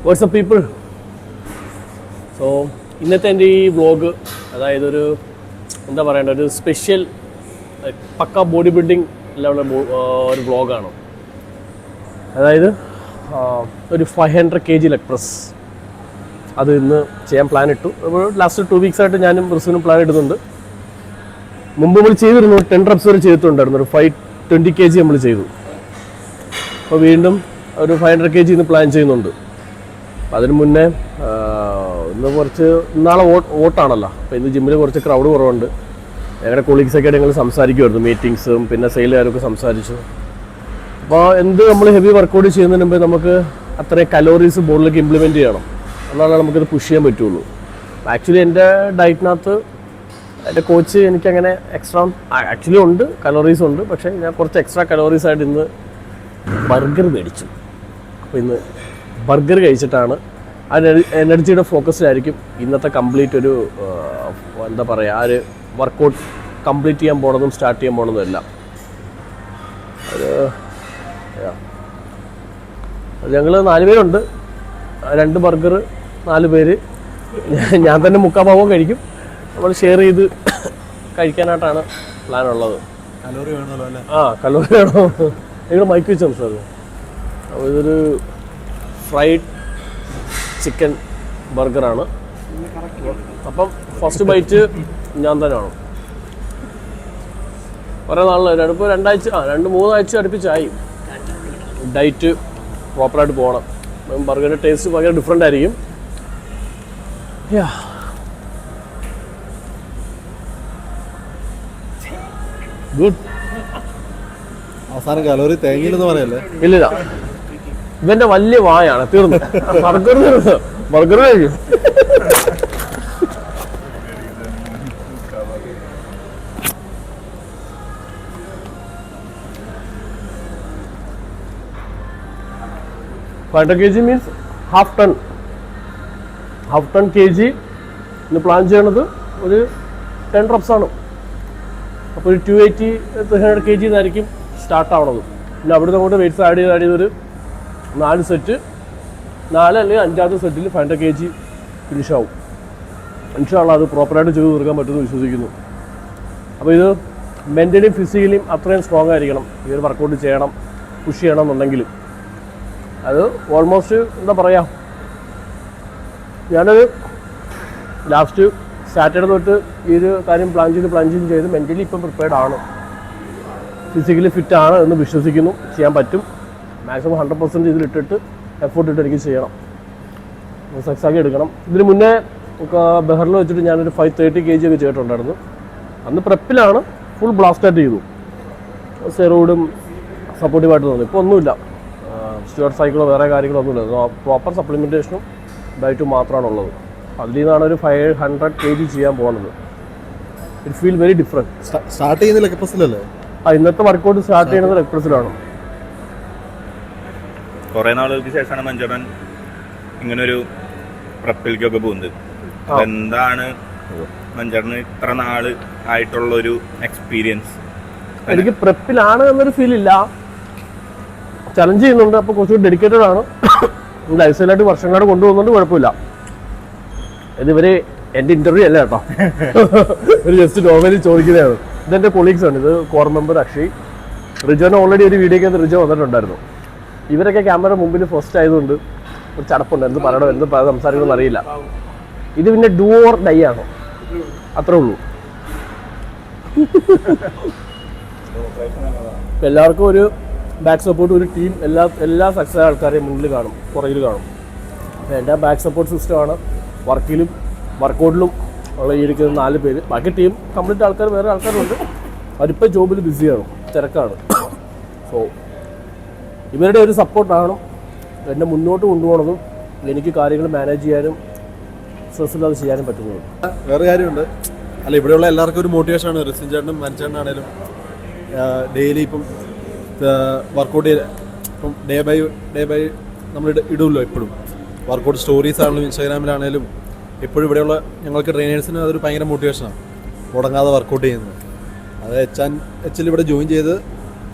WhatsApp people. So ഇന്നത്തെ എൻ്റെ ഈ വ്ളോഗ് അതായത് ഒരു എന്താ പറയേണ്ട ഒരു സ്പെഷ്യൽ പക്ക ബോഡി ബിൽഡിംഗ് ലെവലുള്ള ഒരു വ്ളോഗാണ്. അതായത് ഒരു 500 kg ലെഗ് പ്രസ് അത് ഇന്ന് ചെയ്യാൻ പ്ലാൻ ഇട്ടു. ലാസ്റ്റ് 2 weeks ആയിട്ട് ഞാനും റിസുവിനും പ്ലാൻ ഇടുന്നുണ്ട്. മുമ്പ് നമ്മൾ ചെയ്തിരുന്നു 10 reps വരെ ചെയ്തിട്ടുണ്ടായിരുന്നു. ഒരു 520 kg നമ്മൾ ചെയ്തു. അപ്പോൾ വീണ്ടും ഒരു 500 kg ഇന്ന് പ്ലാൻ ചെയ്യുന്നുണ്ട്. അപ്പം അതിന് മുന്നേ ഇന്ന് ഇന്നാളെ ഓട്ടാണല്ലോ. അപ്പോൾ ഇന്ന് ജിമ്മിൽ കുറച്ച് ക്രൗഡ് കുറവുണ്ട്. ഞങ്ങളുടെ കൊളീഗ്സൊക്കെ ആയിട്ട് ഞങ്ങൾ സംസാരിക്കുമായിരുന്നു, മീറ്റിങ്സും പിന്നെ സെയിലുകാരൊക്കെ സംസാരിച്ചു. അപ്പോൾ നമ്മൾ ഹെവി വർക്കൗട്ട് ചെയ്യുന്നതിന് മുമ്പ് നമുക്ക് അത്രയും കലോറീസ് ബോഡിലേക്ക് ഇംപ്ലിമെൻറ്റ് ചെയ്യണം, എന്നാലേ നമുക്കത് പുഷ് ചെയ്യാൻ പറ്റുള്ളൂ. ആക്ച്വലി എൻ്റെ ഡയറ്റിനകത്ത് എൻ്റെ കോച്ച് എനിക്കങ്ങനെ എക്സ്ട്രാ ആക്ച്വലി ഉണ്ട്, കലോറീസ് ഉണ്ട്. പക്ഷേ ഞാൻ കുറച്ച് എക്സ്ട്രാ കലോറീസ് ആയിട്ട് ഇന്ന് ബർഗർ മേടിച്ചു. അപ്പോൾ ഇന്ന് ബർഗർ കഴിച്ചിട്ടാണ് ആ എനർജിയുടെ ഫോക്കസിലായിരിക്കും ഇന്നത്തെ കംപ്ലീറ്റ് ഒരു എന്താ പറയുക ആ ഒരു വർക്കൗട്ട് കംപ്ലീറ്റ് ചെയ്യാൻ പോണതും സ്റ്റാർട്ട് ചെയ്യാൻ പോണതും എല്ലാം. ഞങ്ങൾ 4 പേരുണ്ട്. 2 ബർഗർ 4 പേര്. ഞാൻ തന്നെ 3/4 ഭാഗവും കഴിക്കും. നമ്മൾ ഷെയർ ചെയ്ത് കഴിക്കാനായിട്ടാണ് പ്ലാൻ ഉള്ളത്. കലോറി വേണമല്ലോ അല്ലേ? കലോറി വേണോ? നിങ്ങൾ മൈക്ക് വെച്ച് സംസാരിക്കും. അപ്പോൾ ഇതൊരു ഫ്രൈഡ് ചിക്കൻ ബർഗറാണ്. അപ്പം ഫസ്റ്റ് ബൈറ്റ് ഞാൻ തന്നെ വേണം. കുറേ നാളിൽ ഇപ്പോൾ 2-3 ആഴ്ച അടുപ്പിച്ചായി ഡയറ്റ് പ്രോപ്പറായിട്ട് പോകണം. ബർഗറിൻ്റെ ടേസ്റ്റ് ഭയങ്കര ഡിഫറെൻ്റ് ആയിരിക്കും. ഗുഡ്. അവസാനം കലോറി തേങ്ങില്ലെന്ന് പറയല്ലേ? ഇല്ലില്ല, ഇവന്റെ വലിയ വായാണ്. തീർന്നു. ബർഗർ കഴിക്കും. kg means half ton kg ഇന്ന് പ്ലാൻ ചെയ്യണത് ഒരു 10 reps ആണ്. അപ്പോൾ ഒരു 280-300 kg എന്നായിരിക്കും സ്റ്റാർട്ട് ആവണത്. പിന്നെ അവിടുന്ന് അങ്ങോട്ട് വെയിറ്റ്സ് ആഡ് ചെയ്തൊരു 4 സെറ്റ്, 4 അല്ലെങ്കിൽ 5ാമത്തെ സെറ്റിൽ 500 kg ഫിനിഷ് ആവും. ഇൻഷാല്ലാഹ് അത് പ്രോപ്പറായിട്ട് ചെയ്ത് തീർക്കാൻ പറ്റുമെന്ന് വിശ്വസിക്കുന്നു. അപ്പോൾ ഇത് മെൻ്റലിയും ഫിസിക്കലിയും അത്രയും സ്ട്രോങ് ആയിരിക്കണം ഈ ഒരു വർക്കൗട്ട് ചെയ്യണം, പുഷ് ചെയ്യണം എന്നുണ്ടെങ്കിൽ. അത് ഓൾമോസ്റ്റ് എന്താ പറയുക, ഞാനൊരു ലാസ്റ്റ് സാറ്റർഡേ തൊട്ട് ഈ ഒരു കാര്യം പ്ലാൻ ചെയ്ത് മെൻ്റലി ഇപ്പം പ്രിപ്പയർഡ് ആണ്, ഫിസിക്കലി ഫിറ്റ് ആണ് എന്ന് വിശ്വസിക്കുന്നു. ചെയ്യാൻ പറ്റും. മാക്സിമം 100% ഇതിലിട്ടിട്ട് എഫോർട്ട് ഇട്ട് എനിക്ക് ചെയ്യണം, സക്സസ് ആക്കി എടുക്കണം. ഇതിന് മുന്നേ ബഹറിൽ വെച്ചിട്ട് ഞാനൊരു 530 kg ഒക്കെ ചെയ്തിട്ടുണ്ടായിരുന്നു. അന്ന് പ്രെപ്പിലാണ്, ഫുൾ ബ്ലാസ്റ്റായിട്ട് ചെയ്തു. സെറോയിഡും സപ്പോർട്ടീവായിട്ട് തോന്നി. ഇപ്പോൾ ഒന്നുമില്ല, സ്റ്റുവർട്ട് സൈക്കിളോ വേറെ കാര്യങ്ങളോ ഒന്നുമില്ല. പ്രോപ്പർ സപ്ലിമെൻറ്റേഷനും ഡയറ്റും മാത്രമാണുള്ളത്. അതിൽ നിന്നാണ് ഒരു 500 kg ചെയ്യാൻ പോകുന്നത്. It feel very different. Start ചെയ്യുന്ന ലെഗ് പ്രസ്സിലല്ലേ? ഇന്നത്തെ വർക്കൗട്ട് സ്റ്റാർട്ട് ചെയ്യുന്നത് ലെഗ് പ്രസ്സിലാണ്. കുറേ നാളുകൾക്ക് ശേഷമാണ് മഞ്ചേട്ടൻ ഇങ്ങനൊരു പ്രപ്പിലേക്കൊക്കെ പോകുന്നത്. എന്താണ് മഞ്ചേട്ടന് ഇത്ര നാള് ആയിട്ടുള്ളൊരു എക്സ്പീരിയൻസ്? എനിക്ക് പ്രപ്പിലാണ് എന്നൊരു ഫീൽ ഇല്ല. ചലഞ്ച് ചെയ്യുന്നുണ്ട്. അപ്പോൾ കുറച്ചുകൂടി ഡെഡിക്കേറ്റഡ് ആണ്. ലൈഫ് സ്റ്റൈലായിട്ട് വർഷങ്ങളായിട്ട് കൊണ്ടുപോകുന്നുണ്ട്. കുഴപ്പമില്ല. ഇതിവര് എൻ്റെ ഇൻ്റർവ്യൂ അല്ല കേട്ടോ, ഒരു ജസ്റ്റ് നോർമലി ചോദിക്കുന്നതാണ്. ഇതെൻ്റെ കൊളീഗ്സ് ആണ്. ഇത് കോർ മെമ്പർ അക്ഷയ്, റിജോനെ ഓൾറെഡി ഒരു വീഡിയോയ്ക്ക് റിജോ വന്നിട്ടുണ്ടായിരുന്നു. ഇവരൊക്കെ ക്യാമറ മുമ്പിൽ ഫസ്റ്റ് ആയതുകൊണ്ട് ഒരു ചടപ്പുണ്ട്. എന്ത് പറയണോ എന്ത് സംസാരിക്കണമെന്ന് അറിയില്ല. ഇത് പിന്നെ ഡൂ ഓർ ഡൈ ആണ്, അത്രേ ഉള്ളൂ. എല്ലാവർക്കും ഒരു ബാക്ക് സപ്പോർട്ട്, ഒരു ടീം, എല്ലാ സക്സസ് ആൾക്കാരെയും മുന്നിൽ കാണും, പുറകിൽ കാണും. അപ്പോൾ എൻ്റെ ബാക്ക് സപ്പോർട്ട് സിസ്റ്റമാണ്. വർക്കിലും വർക്കൗട്ടിലും ഉള്ള ഈ ഇരിക്കുന്ന 4 പേര്. ബാക്കി ടീം കംപ്ലീറ്റ് ആൾക്കാർ, വേറെ ആൾക്കാരുണ്ട്. അവരിപ്പോൾ ജോബിൽ ബിസിയാണ്, തിരക്കാണ്. സോ ഇവരുടെ ഒരു സപ്പോർട്ടാണ് എന്നെ മുന്നോട്ട് കൊണ്ടുപോകണതും എനിക്ക് കാര്യങ്ങൾ മാനേജ് ചെയ്യാനും സ്ട്രെസ്സില്ലാതെ ചെയ്യാനും പറ്റുന്നത്. വേറെ കാര്യമുണ്ട്. അല്ല, ഇവിടെയുള്ള എല്ലാവർക്കും ഒരു മോട്ടിവേഷനാണ്. റിസിൻ ചേട്ടനും മനച്ചേട്ടനാണേലും ഡെയിലി ഇപ്പം വർക്കൗട്ട് ചെയ്ത് ഇപ്പം ഡേ ബൈ നമ്മൾ ഇടുമല്ലോ എപ്പോഴും. വർക്കൗട്ട് സ്റ്റോറീസ് ആണെങ്കിലും ഇൻസ്റ്റാഗ്രാമിലാണേലും എപ്പോഴും ഇവിടെയുള്ള ഞങ്ങൾക്ക് ട്രെയിനേഴ്സിന് അതൊരു ഭയങ്കര മോട്ടിവേഷനാണ്, മുടങ്ങാതെ വർക്കൗട്ട് ചെയ്യുന്നത്. അത് HL ഇവിടെ ജോയിൻ ചെയ്ത്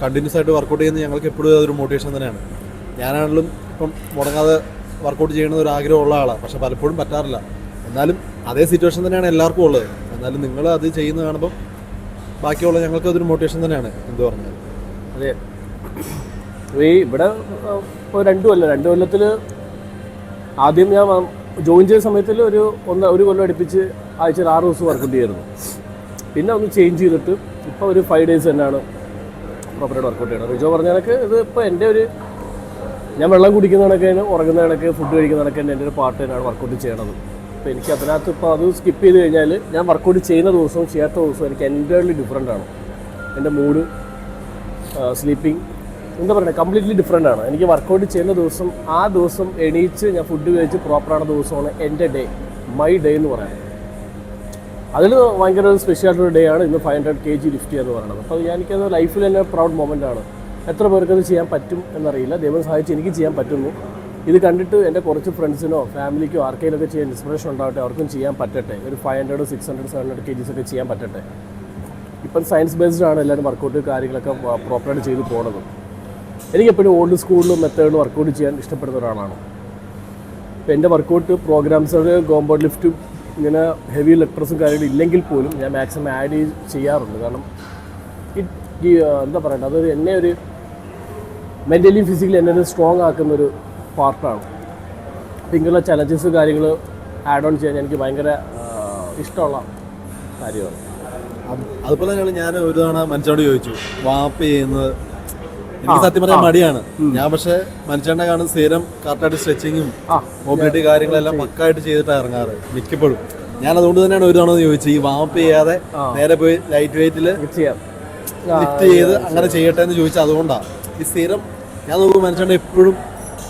കണ്ടിന്യൂസ് ആയിട്ട് വർക്കൗട്ട് ചെയ്യുന്നത് ഞങ്ങൾക്ക് എപ്പോഴും അതൊരു മോട്ടിവേഷൻ തന്നെയാണ്. ഞാനാണെങ്കിലും ഇപ്പം മുടങ്ങാതെ വർക്കൗട്ട് ചെയ്യണമെന്ന് ഒരു ആഗ്രഹമുള്ള ആളാണ്, പക്ഷെ പലപ്പോഴും പറ്റാറില്ല. എന്നാലും അതേ സിറ്റുവേഷൻ തന്നെയാണ് എല്ലാവർക്കും ഉള്ളത്. എന്നാലും നിങ്ങൾ അത് ചെയ്യുന്നത് കാണുമ്പോൾ ബാക്കിയുള്ള ഞങ്ങൾക്ക് അതൊരു മോട്ടിവേഷൻ തന്നെയാണ് എന്ത് പറഞ്ഞാൽ. അതെ, ഈ ഇവിടെ ഇപ്പോൾ 2 കൊല്ലത്തിൽ ആദ്യം ഞാൻ ജോയിൻ ചെയ്ത സമയത്തിൽ ഒരു കൊല്ലം അടുപ്പിച്ച് ആഴ്ചയിൽ 6 ദിവസം വർക്കൗട്ട് ചെയ്യായിരുന്നു. പിന്നെ ഒന്ന് ചേഞ്ച് ചെയ്തിട്ട് ഇപ്പോൾ ഒരു 5 days തന്നെയാണ് പ്രോപ്പറായിട്ട് വർക്കൗട്ട് ചെയ്യണം. റിജോ പറഞ്ഞ കണക്ക് ഇത് ഇപ്പോൾ എൻ്റെ ഞാൻ വെള്ളം കുടിക്കുന്ന കണക്ക് തന്നെ, ഉറങ്ങുന്ന കണക്ക്, ഫുഡ് കഴിക്കുന്ന കണക്ക് തന്നെ എൻ്റെ ഒരു പാർട്ട് തന്നെയാണ് വർക്കൗട്ട് ചെയ്യണത്. അപ്പോൾ എനിക്ക് അതിനകത്ത് ഇപ്പോൾ അത് സ്കിപ്പ് ചെയ്ത് കഴിഞ്ഞാൽ ഞാൻ വർക്കൗട്ട് ചെയ്യുന്ന ദിവസവും ചെയ്യാത്ത ദിവസവും എനിക്ക് എൻ്റയർലി ഡിഫറെൻ്റ് ആണ്. എൻ്റെ മൂഡ്, സ്ലീപ്പിംഗ്, എന്താ പറയുക, കംപ്ലീറ്റ്ലി ഡിഫറെൻ്റ് ആണ്. എനിക്ക് വർക്കൗട്ട് ചെയ്യുന്ന ദിവസം ആ ദിവസം എണീച്ച് ഞാൻ ഫുഡ് കഴിച്ച് പ്രോപ്പറാണ് ദിവസമാണ് എൻ്റെ ഡേ, മൈ ഡേ എന്ന് പറയുന്നത്. അതിൽ ഭയങ്കര ഒരു സ്പെഷ്യലായിട്ടൊരു ഡേ ആണ് ഇന്ന് 500 kg ലിഫ്റ്റ് ചെയ്യുക എന്ന് പറയുന്നത്. അപ്പോൾ എനിക്കത് ലൈഫിൽ തന്നെ പ്രൗഡ് മൊമെൻ്റ് ആണ്. എത്ര പേർക്കത് ചെയ്യാൻ പറ്റും എന്നറിയില്ല, ദൈവം സഹായിച്ച് എനിക്ക് ചെയ്യാൻ പറ്റുന്നു. ഇത് കണ്ടിട്ട് എൻ്റെ കുറച്ച് ഫ്രണ്ട്സിനോ ഫാമിലിക്കോ ആർക്കെങ്കിലൊക്കെ ചെയ്യാൻ ഇൻസ്പിറേഷൻ ഉണ്ടാവട്ടെ, അവർക്കും ചെയ്യാൻ പറ്റട്ടെ. ഒരു 500, 600, 700 kgs ഒക്കെ ചെയ്യാൻ പറ്റട്ടെ. ഇപ്പം സയൻസ് ബേസ്ഡ് ആണ് എല്ലാവരും വർക്കൗട്ട് കാര്യങ്ങളൊക്കെ പ്രോപ്പറായിട്ട് ചെയ്ത് പോകുന്നത്. എനിക്കെപ്പോഴും ഓൾഡ് സ്കൂളിലും മെത്തേഡിൽ വർക്കൗട്ട് ചെയ്യാൻ ഇഷ്ടപ്പെടുന്ന ഒരാളാണ്. ഇപ്പോൾ എൻ്റെ വർക്കൗട്ട് പ്രോഗ്രാംസ് ഗോംബോഡ് ലിഫ്റ്റും ഇങ്ങനെ ഹെവി ലെക്ടർസും കാര്യങ്ങളും ഇല്ലെങ്കിൽ പോലും ഞാൻ മാക്സിമം ആഡ് ചെയ്യാറുണ്ട്. കാരണം എന്താ പറയണ്ടത്, അതൊരു എന്നെ ഒരു മെൻ്റലി ഫിസിക്കലി എന്നെ ഒരു സ്ട്രോങ് ആക്കുന്നൊരു പാർട്ടാണ്. അപ്പോൾ ഇങ്ങനെയുള്ള ചലഞ്ചസ് കാര്യങ്ങൾ ആഡ് ഓൺ ചെയ്യാൻ എനിക്ക് ഭയങ്കര ഇഷ്ടമുള്ള കാര്യമാണ്. അതുപോലെ തന്നെയാണ് ഞാൻ ഒരു തവണ മനുഷ്യനോട് ചോദിച്ചു വാപ്പ് ചെയ്യുന്നത്. എനിക്ക് സത്യം പറയാൻ മടിയാണ് ഞാൻ, പക്ഷെ മനുഷ്യനെ കാണുന്ന സ്ഥിരം കറക്റ്റായിട്ട് സ്ട്രെച്ചിങ്ങും മൊബിലിറ്റി കാര്യങ്ങളെല്ലാം പക്കായിട്ട് ചെയ്തിട്ടാണ് ഇറങ്ങാറ് മിക്കപ്പോഴും. ഞാൻ അതുകൊണ്ട് തന്നെയാണ് ഒരു തവണ ചോദിച്ചത് ഈ വാപ്പ് ചെയ്യാതെ നേരെ പോയി ലൈറ്റ് വെയിറ്റിൽ ലിഫ്റ്റ് ചെയ്ത് അങ്ങനെ ചെയ്യട്ടെ എന്ന് ചോദിച്ചാൽ. അതുകൊണ്ടാണ് ഈ സ്ഥിരം ഞാൻ നോക്കുമ്പോൾ മനുഷ്യൻ്റെ എപ്പോഴും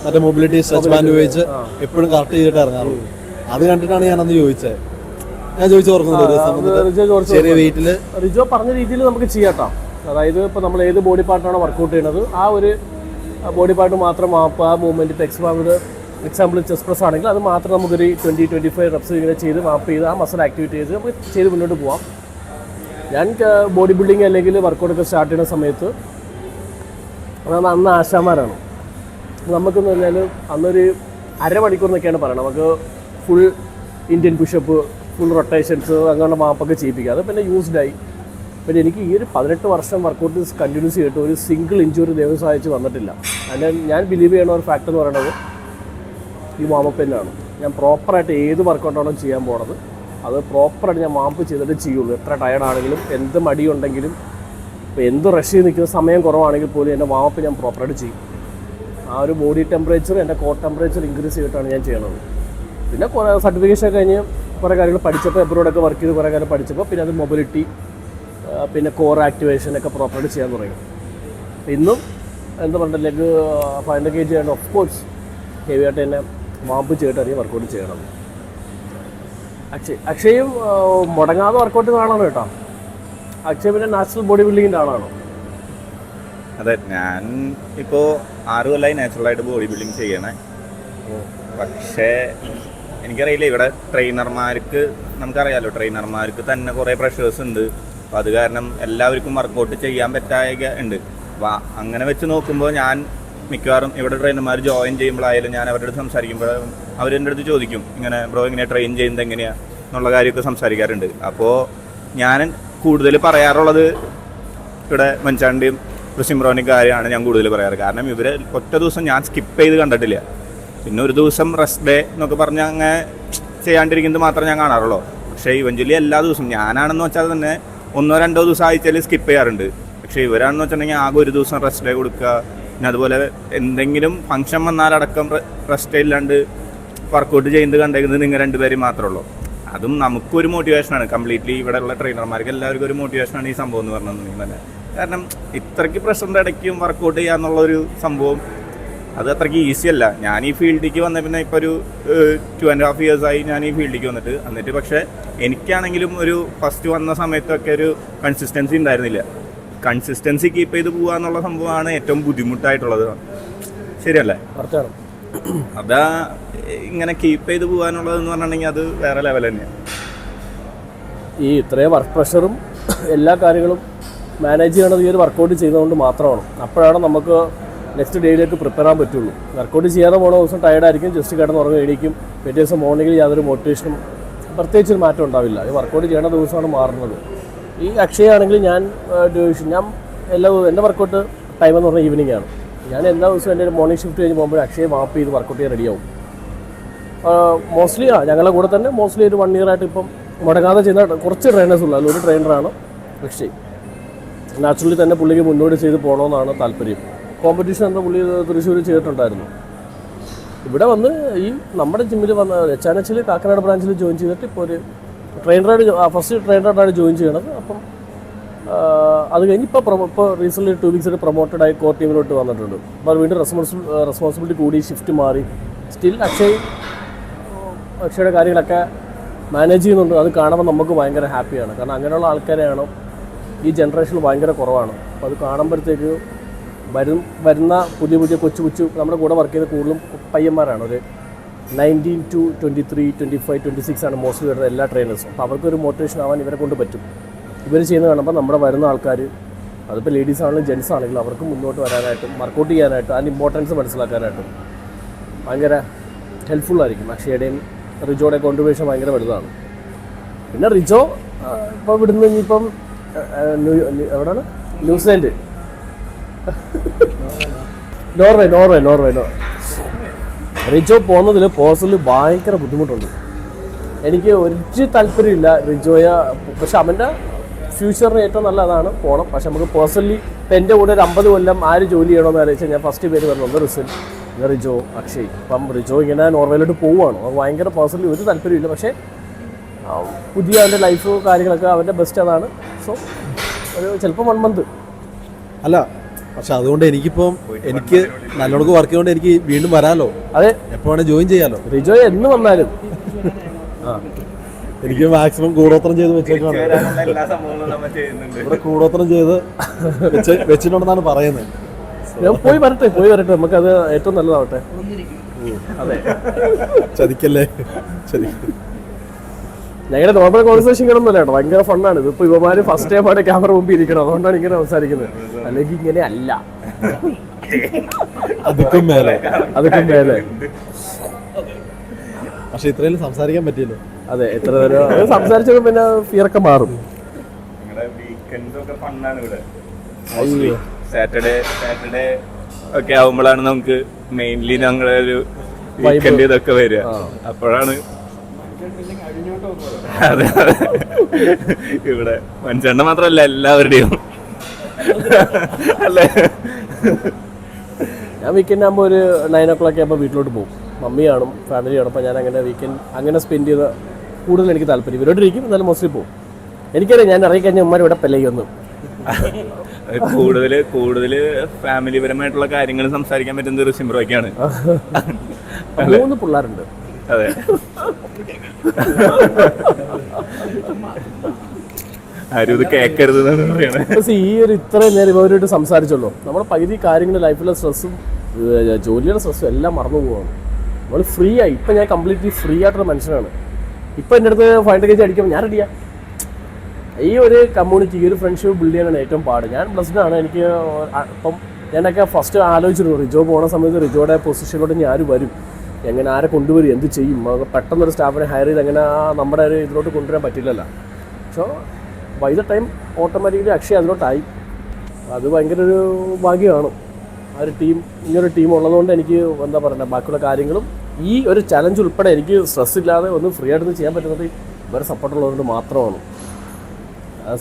മറ്റേ മൊബിലിറ്റി സ്ട്രെച്ച് ബാൻഡ് ഉപയോഗിച്ച് എപ്പോഴും കറക്റ്റ് ചെയ്തിട്ട് ഇറങ്ങാറുള്ളൂ. അത് കണ്ടിട്ടാണ് ഞാൻ അന്ന് ചോദിച്ചത്. ഞാൻ ചോദിച്ചു ഓർക്കുന്നുണ്ട് ചെറിയ വെയിറ്റിൽ റിജോ പറഞ്ഞ രീതിയിൽ നമുക്ക് ചെയ്യാട്ടോ. അതായത് ഇപ്പോൾ നമ്മൾ ഏത് ബോഡി പാർട്ടാണോ വർക്കൗട്ട് ചെയ്യുന്നത് ആ ഒരു ബോഡി പാർട്ട് മാത്രം മാപ്പ്, ആ മൂവ്മെൻറ്റ്. ഇപ്പോൾ എക്സാമ്പിൾ ചെസ്റ്റ് പ്രസ് ആണെങ്കിൽ അത് മാത്രം നമുക്കൊരു 20-25 reps ഇങ്ങനെ ചെയ്ത് മാപ്പ് ചെയ്ത് ആ മസിൽ ആക്ടിവേറ്റ് ചെയ്ത് നമുക്ക് ചെയ്ത് മുന്നോട്ട് പോകാം. ഞാൻ ബോഡി ബിൽഡിങ് അല്ലെങ്കിൽ വർക്കൗട്ടൊക്കെ സ്റ്റാർട്ട് ചെയ്യുന്ന സമയത്ത് അന്ന് ആശാമാരാണ്. നമുക്കെന്ന് പറഞ്ഞാൽ അന്നൊരു അരമണിക്കൂറിനൊക്കെയാണ് പറയുന്നത്. നമുക്ക് full Indian push up, full rotations, അങ്ങനെ മാപ്പൊക്കെ ചെയ്യിപ്പിക്കുക. അത് പിന്നെ യൂസ്ഡായി. പിന്നെ എനിക്ക് ഈ ഒരു 18 വർഷം വർക്കൗട്ട് കണ്ടിന്യൂസ് ചെയ്തിട്ട് ഒരു സിംഗിൾ ഇഞ്ചുറി ദൈവം സഹായിച്ച് വന്നിട്ടില്ല. അതിൻ്റെ ഞാൻ ബിലീവ് ചെയ്യുന്ന ഒരു ഫാക്ട് എന്ന് പറയുന്നത് ഈ വാമപ്പ് തന്നെയാണ്. ഞാൻ പ്രോപ്പറായിട്ട് ഏത് വർക്കൗട്ടാണോ ചെയ്യാൻ പോണത് അത് പ്രോപ്പറായിട്ട് ഞാൻ വാമപ്പ് ചെയ്തിട്ട് ചെയ്യുള്ളൂ. എത്ര ടയർഡാണെങ്കിലും, എന്ത് മടിയുണ്ടെങ്കിലും, ഇപ്പോൾ എന്ത് റഷ് ചെയ്ത് നിൽക്കുന്ന സമയം കുറവാണെങ്കിൽ പോലും എൻ്റെ വാമപ്പ് ഞാൻ പ്രോപ്പറായിട്ട് ചെയ്യും. ആ ഒരു ബോഡി ടെമ്പറേച്ചർ, എൻ്റെ കോർ ടെമ്പറേച്ചർ ഇൻക്രീസ് ചെയ്തിട്ടാണ് ഞാൻ ചെയ്യണത്. പിന്നെ കുറേ സർട്ടിഫിക്കേഷൻ കഴിഞ്ഞ് കുറേ കാര്യങ്ങൾ പഠിച്ചപ്പോൾ, എബ്രോഡൊക്കെ വർക്ക് ചെയ്ത് കുറേ കാര്യം പഠിച്ചപ്പോൾ പിന്നെ അത് മൊബിലിറ്റി, പിന്നെ കോർ ആക്ടിവേഷനൊക്കെ പ്രോപ്പറായിട്ട് ചെയ്യാൻ തുടങ്ങി. ഇന്നും എന്താ പറയുക, ലെഗ് 500 kg ആണ്. ഓഫ് കോഴ്സ് ഹെവി ആയിട്ട് തന്നെ വാമ്പ് ചെയ്തിട്ടറിയാം വർക്കൗട്ട് ചെയ്യണം. അക്ഷയും മുടങ്ങാതെ വർക്കൗട്ട് കാണണം കേട്ടോ. അക്ഷയ് പിന്നെ നാച്ചുറൽ ബോഡി ബിൽഡിങ്ങിൻ്റെ ആളാണോ? അതെ, ഞാൻ ഇപ്പോൾ 6 കൊല്ലമായി നാച്ചുറലായിട്ട് ബോഡി ബിൽഡിങ് ചെയ്യണേ. പക്ഷേ എനിക്കറിയില്ല, ഇവിടെ ട്രെയിനർമാർക്ക്, നമുക്കറിയാമല്ലോ, ട്രെയിനർമാർക്ക് തന്നെ കുറേ പ്രഷേഴ്സ് ഉണ്ട്. അപ്പോൾ അത് കാരണം എല്ലാവർക്കും വർക്കൗട്ട് ചെയ്യാൻ പറ്റായ ഉണ്ട്. അപ്പോൾ അങ്ങനെ വെച്ച് നോക്കുമ്പോൾ ഞാൻ മിക്കവാറും ഇവിടെ ട്രെയിനർമാർ ജോയിൻ ചെയ്യുമ്പോഴായാലും ഞാൻ അവരുടെ അടുത്ത് സംസാരിക്കുമ്പോൾ അവരെൻ്റെ അടുത്ത് ചോദിക്കും, ഇങ്ങനെ ബ്രോ എങ്ങനെയാണ് ട്രെയിൻ ചെയ്യുന്നത് എങ്ങനെയാണ് എന്നുള്ള കാര്യമൊക്കെ സംസാരിക്കാറുണ്ട്. അപ്പോൾ ഞാൻ കൂടുതൽ പറയാറുള്ളത് ഇവിടെ മഞ്ചാണ്ടിയും സിമ്രോണിയും കാര്യമാണ് ഞാൻ കൂടുതൽ പറയാറ്. കാരണം ഇവർ ഒറ്റ ദിവസം ഞാൻ സ്കിപ്പ് ചെയ്ത് കണ്ടിട്ടില്ല. പിന്നെ ഒരു ദിവസം റെസ്റ്റ് ഡേ എന്നൊക്കെ പറഞ്ഞ് അങ്ങനെ ചെയ്യാണ്ടിരിക്കുന്നത് മാത്രമേ ഞാൻ കാണാറുള്ളൂ. പക്ഷേ ഇവഞ്ച്വലി എല്ലാ ദിവസവും ഞാനാണെന്ന് വെച്ചാൽ തന്നെ 1-2 ദിവസം ആഴ്ചയിൽ സ്കിപ്പ് ചെയ്യാറുണ്ട്. പക്ഷേ ഇവരാണെന്ന് വെച്ചിട്ടുണ്ടെങ്കിൽ ആകെ ഒരു ദിവസം റെസ്റ്റ് ഡേ കൊടുക്കുക. പിന്നെ അതുപോലെ എന്തെങ്കിലും ഫംഗ്ഷൻ വന്നാലടക്കം റെസ്റ്റ് ഇല്ലാണ്ട് വർക്കൗട്ട് ചെയ്യുന്നത് കണ്ടേക്കുന്നത് നിങ്ങൾ 2 പേരും മാത്രമേ ഉള്ളൂ. അതും നമുക്കൊരു മോട്ടിവേഷനാണ്. കംപ്ലീറ്റ്ലി ഇവിടെയുള്ള ട്രെയിനർമാർക്ക് എല്ലാവർക്കും ഒരു മോട്ടിവേഷനാണ് ഈ സംഭവം എന്ന് പറഞ്ഞിട്ടുണ്ടെങ്കിൽ തന്നെ. കാരണം ഇത്രയ്ക്ക് പ്രഷറിൻ്റെ ഇടയ്ക്കും വർക്കൗട്ട് ചെയ്യാന്നുള്ളൊരു സംഭവം അത് അത്രയ്ക്ക് ഈസി അല്ല. ഞാൻ ഈ ഫീൽഡിലേക്ക് വന്ന പിന്നെ ഇപ്പോൾ ഒരു 2.5 years ആയി ഞാൻ ഈ ഫീൽഡിലേക്ക് വന്നിട്ട്. പക്ഷേ എനിക്കാണെങ്കിലും ഒരു ഫസ്റ്റ് വന്ന സമയത്തൊക്കെ ഒരു കൺസിസ്റ്റൻസി ഉണ്ടായിരുന്നില്ല. കൺസിസ്റ്റൻസി കീപ്പ് ചെയ്ത് പോകുക എന്നുള്ള സംഭവമാണ് ഏറ്റവും ബുദ്ധിമുട്ടായിട്ടുള്ളത്. ശരിയല്ലേ? അതാ ഇങ്ങനെ കീപ്പ് ചെയ്ത് പോകാനുള്ളതെന്ന് പറഞ്ഞിട്ടുണ്ടെങ്കിൽ അത് വേറെ ലെവൽ തന്നെയാണ്. ഈ ഇത്രയും വർക്ക് പ്രഷറും എല്ലാ കാര്യങ്ങളും മാനേജ് ചെയ്യണത് ഈ ഒരു വർക്കൗട്ട് ചെയ്തുകൊണ്ട് മാത്രമാണ്. അപ്പോഴാണ് നമുക്ക് നെക്സ്റ്റ് ഡേയിലേക്ക് പ്രിപ്പയർ ചെയ്യാൻ പറ്റുള്ളൂ. വർക്കൗട്ട് ചെയ്യാതെ പോണ ദിവസം ടയർഡായിരിക്കും, ജസ്റ്റ് കിടന്ന് ഉറങ്ങി എണീക്കും. പിറ്റേ ദിവസം മോർണിംഗിൽ യാതൊരു മോട്ടിവേഷനും പ്രത്യേകിച്ചൊരു മാറ്റം ഉണ്ടാവില്ല. ഈ വർക്കൗട്ട് ചെയ്യേണ്ട ദിവസമാണ് മാറുന്നത്. ഈ അക്ഷയ ആണെങ്കിൽ ഞാൻ എൻ്റെ വർക്കൗട്ട് ടൈം എന്ന് പറഞ്ഞാൽ ഈവനിങ് ആണ്. ഞാൻ എല്ലാ ദിവസവും എൻ്റെ ഒരു മോർണിംഗ് ഷിഫ്റ്റ് കഴിഞ്ഞ് പോകുമ്പോൾ അക്ഷയ മാപ്പ് ചെയ്ത് വർക്കൗട്ട് ചെയ്യാൻ റെഡിയാവും. മോസ്റ്റ്ലി ഞങ്ങളുടെ കൂടെ തന്നെ മോസ്റ്റ്ലി ഒരു 1 year ആയിട്ട് ഇപ്പം മുടങ്ങാതെ ചെയ്യുന്ന കുറച്ച് ട്രെയിനേഴ്സ് ഉള്ളൂ. അതിലൊരു ട്രെയിനറാണ് അക്ഷയ്. നാച്ചുറലി തന്നെ പുള്ളിക്ക് മുന്നോട്ട് ചെയ്ത് പോകണമെന്നാണ് താല്പര്യം. കോമ്പറ്റീഷൻ എന്താ പുള്ളി തൃശ്ശൂർ ചെയ്തിട്ടുണ്ടായിരുന്നു. ഇവിടെ വന്ന് ഈ നമ്മുടെ ജിമ്മിൽ വന്ന് HNH കാക്കനാട് ബ്രാഞ്ചിൽ ജോയിൻ ചെയ്തിട്ട് ഇപ്പോൾ ഒരു ട്രെയിനറായിട്ട് ഫസ്റ്റ് ട്രെയിനറായിട്ടാണ് ജോയിൻ ചെയ്യണത്. അപ്പം അത് കഴിഞ്ഞ് ഇപ്പോൾ റീസെൻ്റ്ലി 2 weeks പ്രൊമോട്ടഡായി കോർ ടീമിലോട്ട് വന്നിട്ടുണ്ട്. അപ്പോൾ വീണ്ടും റെസ്പോൺസിബിലിറ്റി കൂടി, ഷിഫ്റ്റ് മാറി. സ്റ്റിൽ അക്ഷയുടെ കാര്യങ്ങളൊക്കെ മാനേജ് ചെയ്യുന്നുണ്ട്. അത് കാണുമ്പോൾ നമുക്ക് ഭയങ്കര ഹാപ്പിയാണ്. കാരണം അങ്ങനെയുള്ള ആൾക്കാരെയാണ് ഈ ജനറേഷനിൽ ഭയങ്കര കുറവാണ്. അപ്പോൾ അത് കാണുമ്പോഴത്തേക്ക് വരുന്ന പുതിയ കൊച്ചു നമ്മുടെ കൂടെ വർക്ക് ചെയ്ത കൂടുതലും പയ്യന്മാരാണ്. ഒരു 19 to 23, 25, 26 ആണ് മോസ്റ്റ്ലി വരുന്ന എല്ലാ ട്രെയിനേഴ്സും. അപ്പോൾ അവർക്കൊരു മോട്ടിവേഷൻ ആവാൻ ഇവരെ കൊണ്ട് പറ്റും. ഇവർ ചെയ്യുന്നത് കാണുമ്പോൾ നമ്മുടെ വരുന്ന ആൾക്കാർ, അതിപ്പോൾ ലേഡീസ് ആണെങ്കിലും ജെൻസ് ആണെങ്കിലും അവർക്ക് മുന്നോട്ട് വരാനായിട്ടും വർക്കൗട്ട് ചെയ്യാനായിട്ടും അതിൻ്റെ ഇമ്പോർട്ടൻസ് മനസ്സിലാക്കാനായിട്ടും ഭയങ്കര ഹെൽപ്ഫുള്ളായിരിക്കും. അക്ഷയുടെയും റിജോയുടെ കോൺട്രിബ്യൂഷൻ ഭയങ്കര വലുതാണ്. പിന്നെ റിജോ ഇപ്പോൾ ഇവിടുന്ന് ഇനിയിപ്പം എവിടെയാണ്, ന്യൂസിലാൻഡ്, നോർവേ. റിജോ പോകുന്നതിൽ പേഴ്സണലി ഭയങ്കര ബുദ്ധിമുട്ടുണ്ട്. എനിക്ക് ഒരു താല്പര്യമില്ല റിജോയെ. പക്ഷെ അവൻ്റെ ഫ്യൂച്ചറിന് ഏറ്റവും നല്ല അതാണ് പോകണം. പക്ഷെ നമുക്ക് പേഴ്സണലി ഇപ്പം എൻ്റെ കൂടെ ഒരു 50 കൊല്ലം ആര് ജോലി ചെയ്യണമെന്ന് ആലോചിച്ചാൽ ഞാൻ ഫസ്റ്റ് പേര് വരുന്നത് റിസിൻ, റിജോ, അക്ഷയ്. അപ്പം റിജോ ഇങ്ങനെ നോർവേയിലോട്ട് പോവുകയാണ്. അത് ഭയങ്കര പേഴ്സണലി ഒരു താല്പര്യമില്ല. പക്ഷേ പുതിയ അവൻ്റെ ലൈഫ് കാര്യങ്ങളൊക്കെ അവൻ്റെ ബെസ്റ്റ് അതാണ്. സോ ഒരു ചിലപ്പോൾ 1 month അല്ല, പക്ഷെ അതുകൊണ്ട് എനിക്ക് നല്ലോണം വർക്ക് ചെയ്യുകൊണ്ട് എനിക്ക് വീണ്ടും വരാമല്ലോ. അതെ, എപ്പോൾ വേണേൽ ജോയിൻ ചെയ്യാലോ. റിജോ എന്ന് വന്നാലും എനിക്ക് മാക്സിമം കൂടോത്രം ചെയ്ത് വെച്ചേക്കാണ്. എല്ലാ സംഭവങ്ങളും നമ്മൾ ചെയ്യുന്നുണ്ട്. ഇവിടെ കൂടോത്രം ചെയ്ത് വെച്ചിട്ടുണ്ടെന്നാണ് പറയുന്നത്. പോയി വരട്ടെ നമുക്കത് ഏറ്റവും നല്ലതാവട്ടെ. അതെ, ചതിക്കല്ലേ. ഞങ്ങളുടെ നോർമൽ കോൺവെർസേഷൻ കിടന്നില്ല കേട്ടോ, ഭയങ്കര ഫണ്ണാണ്. ഇതിപ്പോൾ ഇവന്മാർ ഫസ്റ്റ് ടൈമാണ് ക്യാമറ മുമ്പിൽ ഇരിക്കണം, അതുകൊണ്ടാണ് ഇങ്ങനെ സംസാരിക്കുന്നത്. അല്ലെങ്കിൽ ഇങ്ങനെ അല്ല, അതുക്കും മേലെ. പക്ഷെ ഇത്രയും സംസാരിക്കാൻ പറ്റിയല്ലോ. അതെ, എത്ര നേരം സംസാരിച്ചപ്പോൾ പിന്നെ ഫിയറൊക്കെ മാറും. സാറ്റർഡേ ഒക്കെ ആവുമ്പോഴാണ് നമുക്ക് മെയിൻലി ഞങ്ങളുടെ ഒരു വീക്കെൻഡ് ഇതൊക്കെ വരിക. അപ്പോഴാണ് അതെ ഇവിടെ മനുഷ്യന്റെ മാത്രമല്ല എല്ലാവരുടെയും അല്ലേ. ഞാൻ വീക്കെൻഡ് ആകുമ്പോൾ ഒരു 9 o'clock ആകുമ്പോൾ വീട്ടിലോട്ട് പോകും. മമ്മി കാണും, ഫാമിലി കാണും. അപ്പോൾ ഞാൻ അങ്ങനെ വീക്കെൻഡ് അങ്ങനെ സ്പെൻഡ് ചെയ്ത് കൂടുതൽ എനിക്ക് താല്പര്യം. ഇവരോട് ഇരിക്കും, എന്നാലും മോസ്റ്റ്ലി പോകും. എനിക്കറിയാം ഞാൻ ഇറങ്ങിക്കഴിഞ്ഞാൽ ഉമ്മാർ ഇവിടെ പെല്ലയൊന്നും. കൂടുതൽ ഫാമിലി പരമായിട്ടുള്ള കാര്യങ്ങൾ സംസാരിക്കാൻ പറ്റുന്നത് സിംബ്രോയ്ക്കാണ്. 3 പിള്ളേരുണ്ട്. അതെ, ആരും ഇത് കേൾക്കരുതെന്നാണ് പറയുന്നത്. ഈ ഒരു ഇത്രയും നേരം ഇവരോട്ട് സംസാരിച്ചല്ലോ, നമ്മുടെ പകുതി കാര്യങ്ങൾ ലൈഫിലെ സ്ട്രെസ്സും ജോലിയുടെ സ്ട്രെസ്സും എല്ലാം മറന്നു പോവാണ്. നമ്മൾ ഫ്രീ ആയി. ഇപ്പം ഞാൻ കംപ്ലീറ്റ്ലി ഫ്രീ ആയിട്ടുള്ള മനുഷ്യനാണ്. ഇപ്പം എൻ്റെ അടുത്ത് 500 kg അടിക്കുമ്പോൾ ഞാൻ റെഡിയാ. ഈ ഒരു കമ്മ്യൂണിറ്റി, ഈ ഒരു ഫ്രണ്ട്ഷിപ്പ് ബിൽഡ് ചെയ്യാനാണ് ഏറ്റവും പാട്. ഞാൻ ബ്ലസ്ഡ് ആണ്. എനിക്ക് ഇപ്പം ഞാനൊക്കെ ഫസ്റ്റ് ആലോചിച്ചിരുന്നു, റിജോ പോകുന്ന സമയത്ത് റിജോയുടെ പൊസിഷനിലോട്ട് ഞാൻ ആര് വരും, എങ്ങനെ ആരെ കൊണ്ടുവരും, എന്ത് ചെയ്യും. പെട്ടെന്നൊരു സ്റ്റാഫിനെ ഹയർ ചെയ്ത് എങ്ങനെ നമ്മുടെ ഒരു ഇതിലോട്ട് കൊണ്ടുവരാൻ പറ്റില്ലല്ലോ. So by the time automatically Akshay അതിലോട്ടായി. അത് ഭയങ്കര ഒരു ഭാഗ്യമാണ്. ആ ഒരു ടീം, ഇങ്ങനൊരു ടീം ഉള്ളതുകൊണ്ട് എനിക്ക് എന്താ പറയുക, ബാക്കിയുള്ള കാര്യങ്ങളും ഈ ഒരു ചലഞ്ച് ഉൾപ്പെടെ എനിക്ക് സ്ട്രെസ് ഇല്ലാതെ ഒന്ന് ഫ്രീ ആയിട്ട് ചെയ്യാൻ പറ്റുന്നത് ഇവരെ സപ്പോർട്ടുള്ളതുകൊണ്ട് മാത്രമാണ്.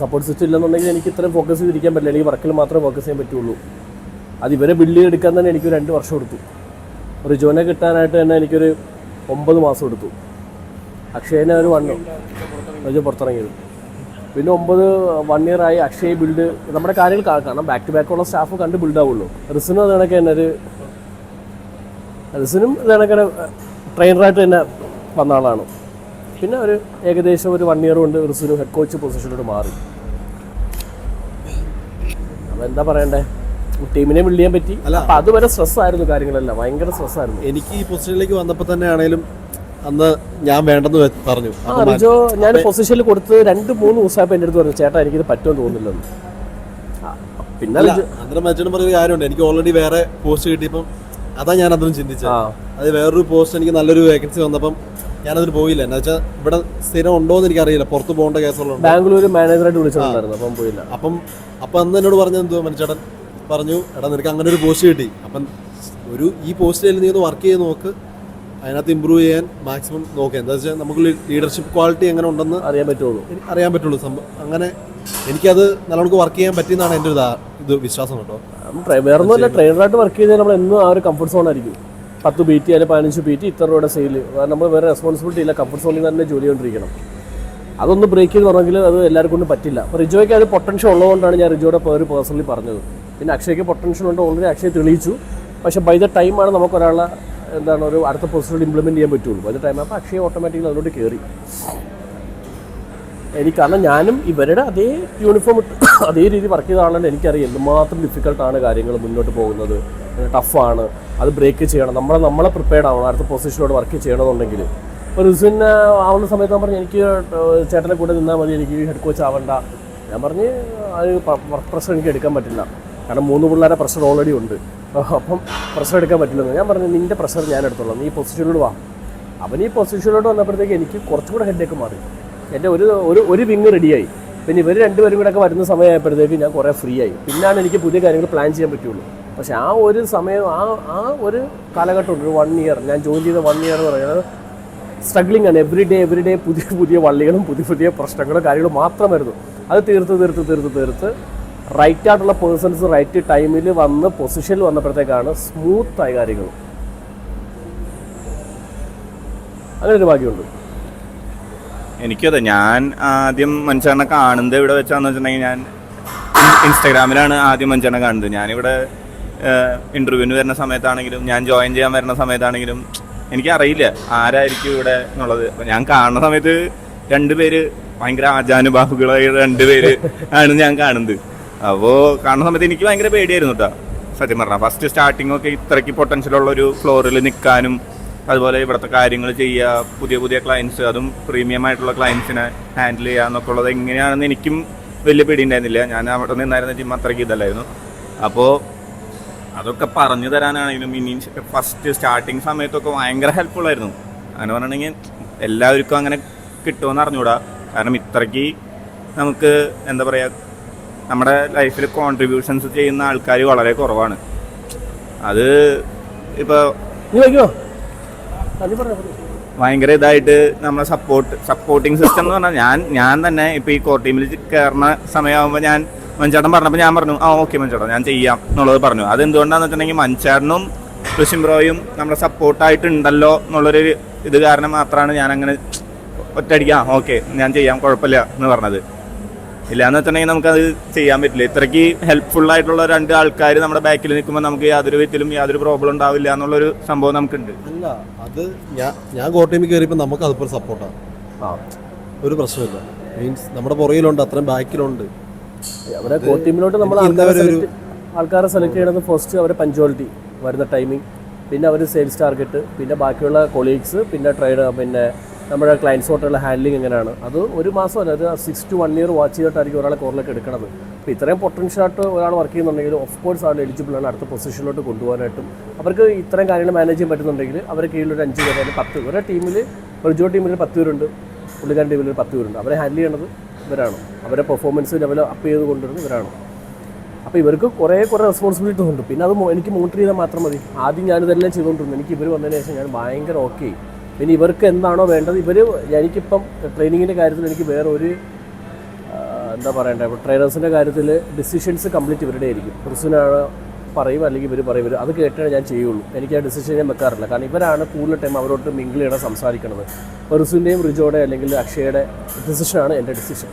സപ്പോർട്ട് സിസ്റ്റം ഇല്ലെന്നുണ്ടെങ്കിൽ എനിക്ക് ഇത്രയും ഫോക്കസ് ചെയ്തിരിക്കാൻ പറ്റില്ല. എനിക്ക് വർക്കിൽ മാത്രമേ ഫോക്കസ് ചെയ്യാൻ പറ്റുള്ളൂ. അത് ഇവരെ ബിൽഡ് ചെയ്തെടുക്കാൻ തന്നെ എനിക്കൊരു 2 വർഷം എടുത്തു. റിജോനെ കിട്ടാനായിട്ട് തന്നെ എനിക്കൊരു 9 മാസം എടുത്തു. അക്ഷയനെ ഒരു 1 റിജോ പുറത്തിറങ്ങിയത്. പിന്നെ 1 year ആയി അക്ഷയ് ബിൽഡ് നമ്മുടെ കാര്യങ്ങൾ കാരണം ബാക്ക് ടു ബാക്കുള്ള സ്റ്റാഫ് കണ്ട് ബിൽഡ് ആവുള്ളൂ. റിസിനും അത് കണക്ക് തന്നെ റിസിനും ഇത് കണക്കിന് ട്രെയിനറായിട്ട് തന്നെ വന്ന ആളാണ്. പിന്നെ ഒരു ഏകദേശം ഒരു 1 year കൊണ്ട് റിസിനും ഹെഡ് കോച്ച് പൊസിഷനിലോട്ട് മാറി. അപ്പം എന്താ പറയണ്ടേ, ടീമിനെ ബിൽഡ് ചെയ്യാൻ പറ്റി. അപ്പം അതുവരെ സ്ട്രെസ്സായിരുന്നു കാര്യങ്ങളെല്ലാം, ഭയങ്കര സ്ട്രെസ്സായിരുന്നു. എനിക്ക് ഈ പൊസിഷനിലേക്ക് വന്നപ്പോൾ തന്നെ ആണെങ്കിലും അന്ന് ഞാൻ വേണ്ടെന്ന് പറഞ്ഞു. റിജോ ഞാൻ പൊസിഷനിൽ കൊടുത്ത് 2-3 ദിവസമായപ്പോൾ എൻ്റെ അടുത്ത് പറഞ്ഞു, ചേട്ടാ എനിക്കിത് പറ്റുമെന്ന് തോന്നുന്നില്ലെന്ന്. പിന്നെ അല്ല അന്നേരം മനുഷ്യനും പറഞ്ഞ കാര്യമുണ്ട്. എനിക്ക് ഓൾറെഡി വേറെ പോസ്റ്റ് കിട്ടിയപ്പം അതാ ഞാൻ അതിനും ചിന്തിച്ചത്. അത് വേറൊരു പോസ്റ്റ് എനിക്ക് നല്ലൊരു വേക്കൻസി വന്നപ്പം ഞാനതിന് പോയില്ല. എന്താ വെച്ചാൽ ഇവിടെ സ്ഥിരം ഉണ്ടോ എന്ന് എനിക്കറിയില്ല, പുറത്ത് പോകേണ്ട കേസുകളുണ്ട്. ബാംഗ്ലൂർ മാനേജറായിട്ട് വിളിച്ചിട്ടുണ്ടായിരുന്നു, അപ്പം പോയില്ല. അപ്പം അന്ന് എന്നോട് പറഞ്ഞത് എന്തോ മനുഷ്യടൻ പറഞ്ഞു, എടാ നിനക്ക് അങ്ങനെ ഒരു പോസ്റ്റ് കിട്ടി, അപ്പം ഈ പോസ്റ്റിൽ നീ ഒന്ന് വർക്ക് ചെയ്ത് നോക്ക്, അതിനകത്ത് ഇമ്പ്രൂവ് ചെയ്യാൻ മാക്സിമം നോക്കുക. എന്താ വെച്ചാൽ നമുക്ക് ലീഡർഷിപ്പ് ക്വാളിറ്റി എങ്ങനെ ഉണ്ടെന്ന് അറിയാൻ പറ്റുള്ളൂ. അങ്ങനെ എനിക്കത് നല്ലോണം വർക്ക് ചെയ്യാൻ പറ്റിയെന്നാണ് എൻ്റെ ഒരു ഇത് വിശ്വാസം കേട്ടോ. വേറെ ഒന്നുമല്ല, ട്രെയിനറായിട്ട് വർക്ക് ചെയ്താൽ നമ്മൾ എന്നും ആ ഒരു കംഫർട്ട് സോൺ ആയിരിക്കും. 10 PT അല്ലെങ്കിൽ 15 PT ഇത്ര രൂപയുടെ സെയിൽ, നമ്മൾ വേറെ റെസ്പോൺസിബിലിറ്റി ഇല്ല, കംഫർട്ട് സോണിൽ തന്നെ ജോലി കൊണ്ടിരിക്കണം. അതൊന്ന് ബ്രേക്ക് ചെയ്ത് പറഞ്ഞെങ്കിൽ അത് എല്ലാവർക്കും കൊണ്ട് പറ്റില്ല. അപ്പോൾ റിജോയ്ക്ക് അത് പൊട്ടൻഷ്യൽ ഉള്ളതുകൊണ്ടാണ് ഞാൻ റിജോയുടെ പേര് പേഴ്സണലി പറഞ്ഞത്. പിന്നെ അക്ഷയ്ക്ക് പൊട്ടൻഷ്യൽ ഉണ്ട്, ഓൾറെഡി അക്ഷയ് തെളിയിച്ചു. പക്ഷേ ബൈ ദ ടൈമാണ് നമുക്ക് ഒരാളെ ഒരു അടുത്ത പൊസിഷനിൽ ഇംപ്ലിമെൻറ്റ് ചെയ്യാൻ പറ്റുള്ളൂ. ബൈ ദ ടൈം അപ്പോൾ അക്ഷയ് ഓട്ടോമാറ്റിക്കലി അതിലോട്ട് കയറി. കാരണം ഞാനും ഇവരുടെ അതേ യൂണിഫോം ഇട്ട് അതേ രീതി വർക്ക് ചെയ്ത ആളാണ്. എനിക്കറിയാം എന്തുമാത്രം ഡിഫിക്കൽട്ടാണ് കാര്യങ്ങൾ മുന്നോട്ട് പോകുന്നത്, ടഫാണ്, അത് ബ്രേക്ക് ചെയ്യണം, നമ്മളെ പ്രിപ്പയർഡ് ആവണം അടുത്ത പൊസിഷനോട് വർക്ക് ചെയ്യണമെന്നുണ്ടെങ്കിൽ. ഇപ്പോൾ റിസിന് ആവുന്ന സമയത്ത് ഞാൻ പറഞ്ഞു എനിക്ക് ചേട്ടനെ കൂടെ നിന്നാൽ മതി, എനിക്ക് ഹെഡ് കോച്ച് ആവണ്ട. ഞാൻ പറഞ്ഞ് അത് വർക്ക് പ്രഷർ എനിക്ക് എടുക്കാൻ പറ്റില്ല, കാരണം 3 പിള്ളേരെ പ്രഷർ ഓൾറെഡി ഉണ്ട്, അപ്പം പ്രഷർ എടുക്കാൻ പറ്റില്ലെന്ന്. ഞാൻ പറഞ്ഞു നിൻ്റെ പ്രഷർ ഞാൻ എടുത്തോളാം, നീ ഈ പൊസിഷനിലോട് വാ. അവൻ ഈ പൊസിഷനിലോട്ട് വന്നപ്പോഴത്തേക്ക് എനിക്ക് കുറച്ചുകൂടെ ഹെഡേക്ക് മാറി. എൻ്റെ ഒരു വിങ് റെഡിയായി. പിന്നെ ഇവർ 2 പേരും കൂടെ ഒക്കെ വരുന്ന സമയമായപ്പോഴത്തേക്ക് ഞാൻ കുറേ ഫ്രീ ആയി. പിന്നാണ് എനിക്ക് പുതിയ കാര്യങ്ങൾ പ്ലാൻ ചെയ്യാൻ പറ്റുള്ളൂ. പക്ഷേ ആ ഒരു സമയം ആ ഒരു കാലഘട്ടമുണ്ട്, ഒരു 1 ഇയർ ഞാൻ ജോയിൻ ചെയ്ത 1 ഇയർ എന്ന് പറയുന്നത് സ്ട്രഗ്ലിംഗ് ആണ്. എവറി ഡേ പുതിയ വള്ളികളും പുതിയ പ്രശ്നങ്ങളും കാര്യങ്ങളും മാത്രമായിരുന്നു. അത് തീർത്ത് റൈറ്റ് ആയിട്ടുള്ള പേഴ്സൺസ് റൈറ്റ് ടൈമിൽ വന്ന് പൊസിഷനിൽ വന്നപ്പോഴത്തേക്കാണ് സ്മൂത്തായ കാര്യങ്ങൾ. അങ്ങനെ ഒരു ഭാഗ്യമുണ്ട് എനിക്കതെ. ഞാൻ ആദ്യം മനുഷ്യനെ കാണുന്നത് ഇവിടെ വെച്ചാന്ന് വെച്ചിട്ടുണ്ടെങ്കിൽ ഞാൻ ഇൻസ്റ്റാഗ്രാമിലാണ് ആദ്യം മനുഷ്യനെ കാണുന്നത്. ഞാനിവിടെ ഇൻ്റർവ്യൂവിന് വരുന്ന സമയത്താണെങ്കിലും ഞാൻ ജോയിൻ ചെയ്യാൻ വരുന്ന സമയത്താണെങ്കിലും എനിക്കറിയില്ല ആരായിരിക്കും ഇവിടെ എന്നുള്ളത്. ഞാൻ കാണുന്ന സമയത്ത് 2 പേര് ഭയങ്കര ആജാനുബാഹുകളായ 2 പേര് ആണ് ഞാൻ കാണുന്നത്. അപ്പോൾ കാണുന്ന സമയത്ത് എനിക്ക് ഭയങ്കര പേടിയായിരുന്നു കേട്ടോ സത്യം പറഞ്ഞാൽ. ഫസ്റ്റ് സ്റ്റാർട്ടിങ്ങൊക്കെ ഇത്രയ്ക്ക് പൊട്ടൻഷ്യലുള്ളൊരു ഫ്ലോറിൽ നിൽക്കാനും അതുപോലെ ഇവിടുത്തെ കാര്യങ്ങൾ ചെയ്യുക, പുതിയ ക്ലയൻസ്, അതും പ്രീമിയം ആയിട്ടുള്ള ക്ലയൻസിനെ ഹാൻഡിൽ ചെയ്യുക എന്നൊക്കെ ഉള്ളത് എങ്ങനെയാണെന്ന് എനിക്കും വലിയ പേടിയുണ്ടായിരുന്നില്ല. ഞാൻ അവിടെ നിന്നായിരുന്ന ജിം അത്രയ്ക്ക് ഇതല്ലായിരുന്നു. അപ്പോൾ അതൊക്കെ പറഞ്ഞു തരാനാണെങ്കിലും ഇനി ഫസ്റ്റ് സ്റ്റാർട്ടിങ് സമയത്തൊക്കെ ഭയങ്കര ഹെൽപ്ഫുള്ളായിരുന്നു. അങ്ങനെ പറഞ്ഞിട്ടുണ്ടെങ്കിൽ എല്ലാവർക്കും അങ്ങനെ കിട്ടുമെന്ന് അറിഞ്ഞൂടാ. കാരണം ഇത്രയ്ക്ക് നമുക്ക് എന്താ പറയുക, നമ്മുടെ ലൈഫിൽ കോൺട്രിബ്യൂഷൻസ് ചെയ്യുന്ന ആൾക്കാർ വളരെ കുറവാണ്. അത് ഇപ്പോൾ ഭയങ്കര ഇതായിട്ട് നമ്മളെ സപ്പോർട്ടിങ് സിസ്റ്റം എന്ന് പറഞ്ഞാൽ ഞാൻ തന്നെ ഇപ്പോൾ ഈ കോർ ടീമിൽ കയറുന്ന സമയമാകുമ്പോൾ ഞാൻ മഞ്ചേട്ടൻ പറഞ്ഞപ്പോൾ ഞാൻ പറഞ്ഞു ഓക്കെ മഞ്ചേട്ടൻ ഞാൻ ചെയ്യാം എന്നുള്ളത് പറഞ്ഞു. അതെന്തുകൊണ്ടാണെന്ന് വെച്ചിട്ടുണ്ടെങ്കിൽ മഞ്ചേട്ടനും ഋഷിം ബ്രോയും നമ്മുടെ സപ്പോർട്ടായിട്ടുണ്ടല്ലോ എന്നുള്ളൊരു ഇത് കാരണം മാത്രമാണ് ഞാനങ്ങനെ ഒറ്റയടിക്കാം ഓക്കെ ഞാൻ ചെയ്യാം കുഴപ്പമില്ല എന്ന് പറഞ്ഞത്. ഇല്ലയെന്ന് വെച്ചിട്ടുണ്ടെങ്കിൽ നമുക്കത് ചെയ്യാൻ പറ്റില്ല. ഇത്രയ്ക്ക് ഹെൽപ്ഫുള്ളായിട്ടുള്ള 2 ആൾക്കാർ നമ്മുടെ ബാക്കിൽ നിൽക്കുമ്പോൾ നമുക്ക് യാതൊരു വിധത്തിലും യാതൊരു പ്രോബ്ലം ഉണ്ടാവില്ല എന്നുള്ളൊരു സംഭവം നമുക്കുണ്ട്. അല്ല അത് ഞാൻ കോർ ടീമിൽ കയറിയപ്പോൾ നമുക്ക് അതുപോലെ സപ്പോർട്ടാണ്, ഒരു പ്രശ്നമില്ല. മീൻസ് നമ്മുടെ പുറകിലുണ്ട്, അത്രയും ബാക്കിലുണ്ട്. അവിടെ കോർ ടീമിലോട്ട് നമ്മൾ ആൾക്കാരെ സെലക്ട് ചെയ്യണത് ഫസ്റ്റ് അവരെ പഞ്ച്വാലിറ്റി, വരുന്ന ടൈമിങ്, പിന്നെ അവർ സെയിൽസ് ടാർഗറ്റ്, പിന്നെ ബാക്കിയുള്ള കൊളീഗ്സ്, പിന്നെ ട്രെയിനർ, പിന്നെ നമ്മുടെ ക്ലയൻസോട്ടുള്ള ഹാൻഡ്ലിങ് എങ്ങനെയാണ്. അത് 1 മാസമല്ല, അത് 6 to 1 year വാച്ച് ചെയ്തിട്ടായിരിക്കും ഒരാളെ കോറിലേക്ക് എടുക്കണത്. അപ്പോൾ ഇത്രയും പൊട്ടൻഷ്യലായിട്ട് ഒരാൾ വർക്ക് ചെയ്യുന്നുണ്ടെങ്കിൽ ഓഫ് കോഴ്സ് ആണ് എലിജിബിളാണ് അടുത്ത പൊസിഷനിലോട്ട് കൊണ്ടുപോകാനായിട്ടും. അവർക്ക് ഇത്രയും കാര്യങ്ങൾ മാനേജ് ചെയ്യാൻ പറ്റുന്നുണ്ടെങ്കിൽ അവരുടെ കീഴിൽ ഒരു 5 പേര് 10, ഒരേ ടീമിൽ റിജോ ടീമിൽ 10 പേരുണ്ട്, പുള്ളിക്കാരൻ ടീമിൽ 10 പേരുണ്ട്. അവരെ ഹാൻഡിൽ ചെയ്യണത് ഇവരാണ്, അവരെ പെർഫോമൻസ് ലെവൽ അപ്പ് ചെയ്ത് കൊണ്ടുവരുന്നത് ഇവരാണ്. അപ്പോൾ ഇവർക്ക് കുറേ റെസ്പോൺസിബിലിറ്റി ഉണ്ട്. പിന്നെ അത് എനിക്ക് മോണിറ്റർ ചെയ്താൽ മാത്രം മതി. ആദ്യം ഞാനിതെല്ലാം ചെയ്തുകൊണ്ടിരുന്നു. എനിക്ക് ഇവർ വന്നതിന് ശേഷം ഞാൻ ഭയങ്കര ഓക്കെ. പിന്നെ ഇവർക്ക് എന്താണോ വേണ്ടത്, എനിക്കിപ്പം ട്രെയിനിങ്ങിൻ്റെ കാര്യത്തിൽ എനിക്ക് വേറെ ഒരു എന്താ പറയണ്ടേ, ട്രെയിനേഴ്സിൻ്റെ കാര്യത്തിൽ ഡിസിഷൻസ് കംപ്ലീറ്റ് ഇവരുടെ ആയിരിക്കും. റിസുനാണ് പറയും അല്ലെങ്കിൽ ഇവർ പറയും, അത് കേട്ടാണ് ഞാൻ ചെയ്യുള്ളൂ. എനിക്ക് ആ ഡിസിഷൻ ഞാൻ വെക്കാറില്ല, കാരണം ഇവരാണ് കൂടുതൽ ടൈം അവരോട്ട് മിങ്കിൾ ചെയ്യണം, സംസാരിക്കണത്. ഇപ്പോൾ റിസുവിൻ്റെയും റിജോയുടെ അല്ലെങ്കിൽ അക്ഷയുടെ ഡിസിഷനാണ് എൻ്റെ ഡിസിഷൻ.